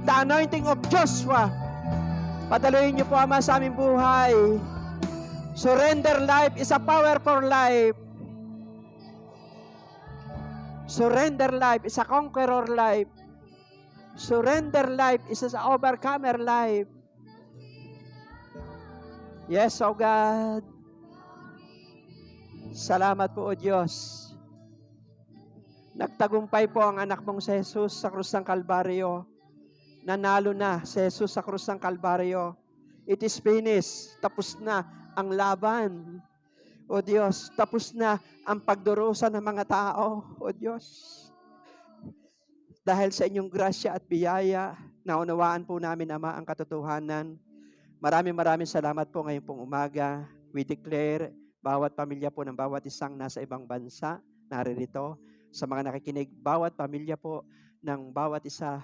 The anointing of Joshua. Padaluin niyo po, Ama, sa aming buhay. Surrender life is a power for life. Surrender life is a conqueror life. Surrender life is an overcomer life. Yes, oh God. Salamat po, O Diyos. Nagtagumpay po ang anak mong si Jesus sa krus ng Kalbaryo. Nanalo na si Jesus sa krus ng Kalbaryo. It is finished. Tapos na ang laban. O Diyos, tapos na ang pagdurusa ng mga tao. O Diyos. Dahil sa inyong grasya at biyaya, naunawaan po namin, Ama, ang katotohanan. Maraming salamat po ngayong pong umaga. We declare, bawat pamilya po ng bawat isang nasa ibang bansa, naririto. Sa mga nakikinig, bawat pamilya po ng bawat isa.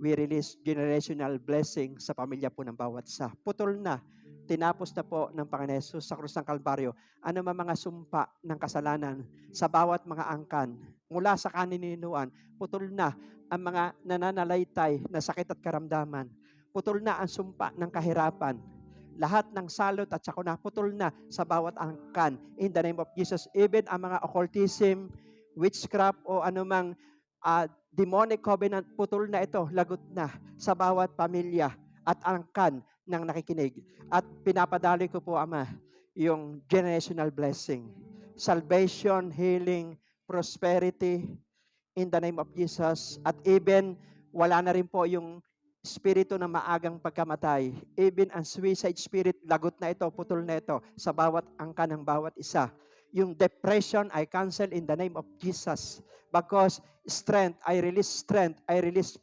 We release generational blessing sa pamilya po ng bawat isa. Putol na, tinapos na po ng Panginoon Hesus sa krus ng Kalbaryo ano man mga sumpa ng kasalanan sa bawat mga angkan mula sa kanininuan. Putol na ang mga nananalaytay na sakit at karamdaman. Putol na ang sumpa ng kahirapan. Lahat ng salot at sakuna, putol na sa bawat angkan. In the name of Jesus, even ang mga occultism, witchcraft o anumang demonic covenant, putol na ito, lagot na sa bawat pamilya at angkan ng nakikinig. At pinapadali ko po, Ama, yung generational blessing, salvation, healing, prosperity, in the name of Jesus. At even, wala na rin po yung spirito ng maagang pagkamatay. Even ang suicide spirit, lagot na ito, putol na ito sa bawat angkan ng bawat isa. Yung depression, I cancel in the name of Jesus. Because strength, I release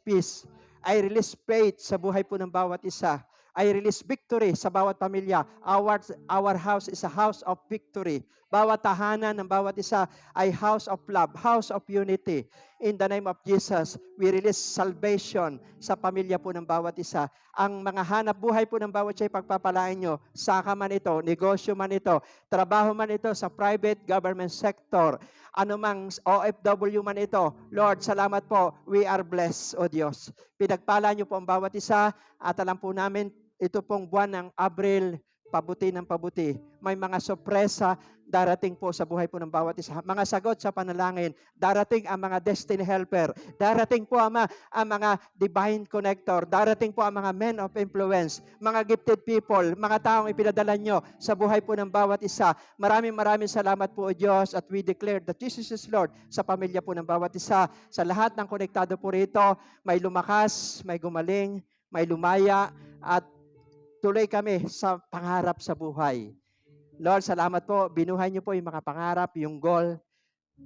peace, I release faith sa buhay po ng bawat isa. I release victory sa bawat pamilya. Our house is a house of victory. Bawat tahanan ng bawat isa ay house of love, house of unity. In the name of Jesus, we release salvation sa pamilya po ng bawat isa. Ang mga hanap buhay po ng bawat isa ay pagpapalain nyo. Saka man ito, negosyo man ito, trabaho man ito sa private government sector, anumang OFW man ito. Lord, salamat po. We are blessed, O Diyos. Pinagpala nyo po ang bawat isa at alam po namin, ito pong buwan ng Abril, pabuti ng pabuti. May mga sorpresa darating po sa buhay po ng bawat isa. Mga sagot sa panalangin. Darating ang mga destiny helper. Darating po ang mga divine connector. Darating po ang mga men of influence. Mga gifted people. Mga taong ipinadala nyo sa buhay po ng bawat isa. Maraming salamat po, O Diyos. At we declare that Jesus is Lord sa pamilya po ng bawat isa. Sa lahat ng konektado po rito, may lumakas, may gumaling, may lumaya, at tuloy kami sa pangarap sa buhay. Lord, salamat po. Binuhay niyo po yung mga pangarap, yung goal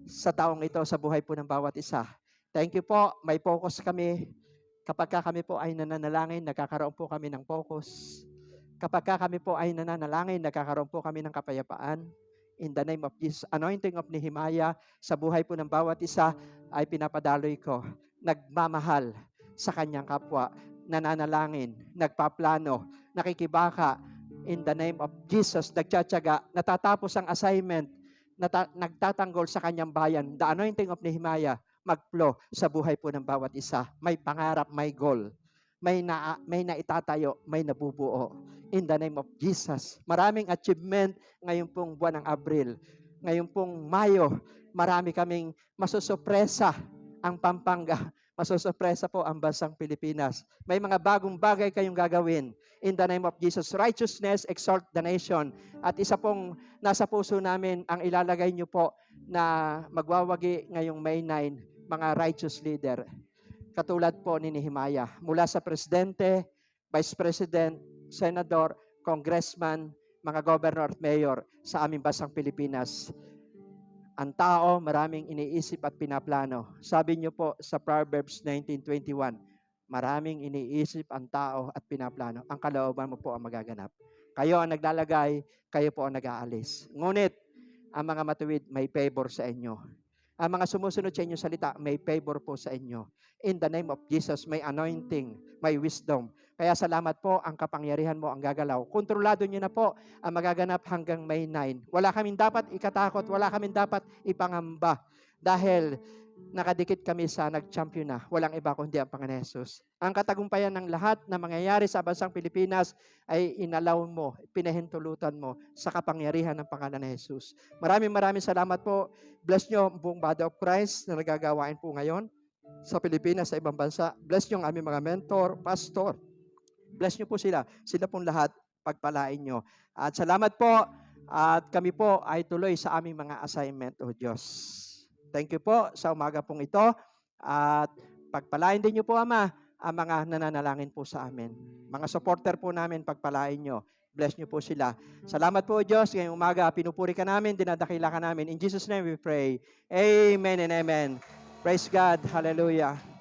sa taong ito, sa buhay po ng bawat isa. Thank you po. May focus kami. Kapag kami po ay nananalangin, nagkakaroon po kami ng focus. Kapag kami po ay nananalangin, nagkakaroon po kami ng kapayapaan. In the name of Jesus, anointing of Nehemiah, sa buhay po ng bawat isa ay pinapadaloy ko. Nagmamahal sa kanyang kapwa, nananalangin, nagpaplano, nakikibaka, in the name of Jesus, nagtsatsaga, natatapos ang assignment, nagtatanggol sa kanyang bayan. The anointing of Nehemiah, mag-flow sa buhay po ng bawat isa. May pangarap, may goal, may naitatayo, may nabubuo. In the name of Jesus. Maraming achievement ngayon pong buwan ng Abril. Ngayon pong Mayo, marami kaming masusupresa ang Pampanga. Masusurpresa po ang bansang Pilipinas. May mga bagong bagay kayong gagawin. In the name of Jesus, righteousness, exalt the nation. At isa pong nasa puso namin ang ilalagay niyo po na magwawagi ngayong May 9, mga righteous leader. Katulad po ni Nehemiah. Mula sa presidente, vice president, senador, congressman, mga governor at mayor sa aming bansang Pilipinas. Ang tao, maraming iniisip at pinaplano. Sabi niyo po sa Proverbs 19:21, maraming iniisip ang tao at pinaplano. Ang kalooban mo po ang magaganap. Kayo ang naglalagay, kayo po ang nag-aalis. Ngunit, ang mga matuwid may favor sa inyo. Ang mga sumusunod sa inyong salita, may favor po sa inyo. In the name of Jesus, may anointing, may wisdom. Kaya salamat po, ang kapangyarihan mo ang gagalaw. Kontrolado niyo na po ang magaganap hanggang May 9. Wala kaming dapat ikatakot, wala kaming dapat ipangamba. Dahil nakadikit kami sa nag-champion na. Walang iba kundi ang Panginoon Hesus. Ang katagumpayan ng lahat na mangyayari sa bansang Pilipinas ay inalaw mo, pinahintulutan mo sa kapangyarihan ng Panginoon Hesus. Maraming salamat po. Bless nyo ang buong body of Christ na nagagawain po ngayon sa Pilipinas, sa ibang bansa. Bless nyo ang aming mga mentor, pastor. Bless nyo po sila. Sila pong lahat, pagpalain nyo. At salamat po. At kami po ay tuloy sa aming mga assignment, O Diyos. Thank you po sa umaga pong ito. At pagpalain din nyo po, Ama, ang mga nananalangin po sa amin. Mga supporter po namin, pagpalain nyo. Bless nyo po sila. Salamat po, Diyos. Ngayong umaga, pinupuri ka namin, dinadakila ka namin. In Jesus' name we pray. Amen and amen. Praise God. Hallelujah.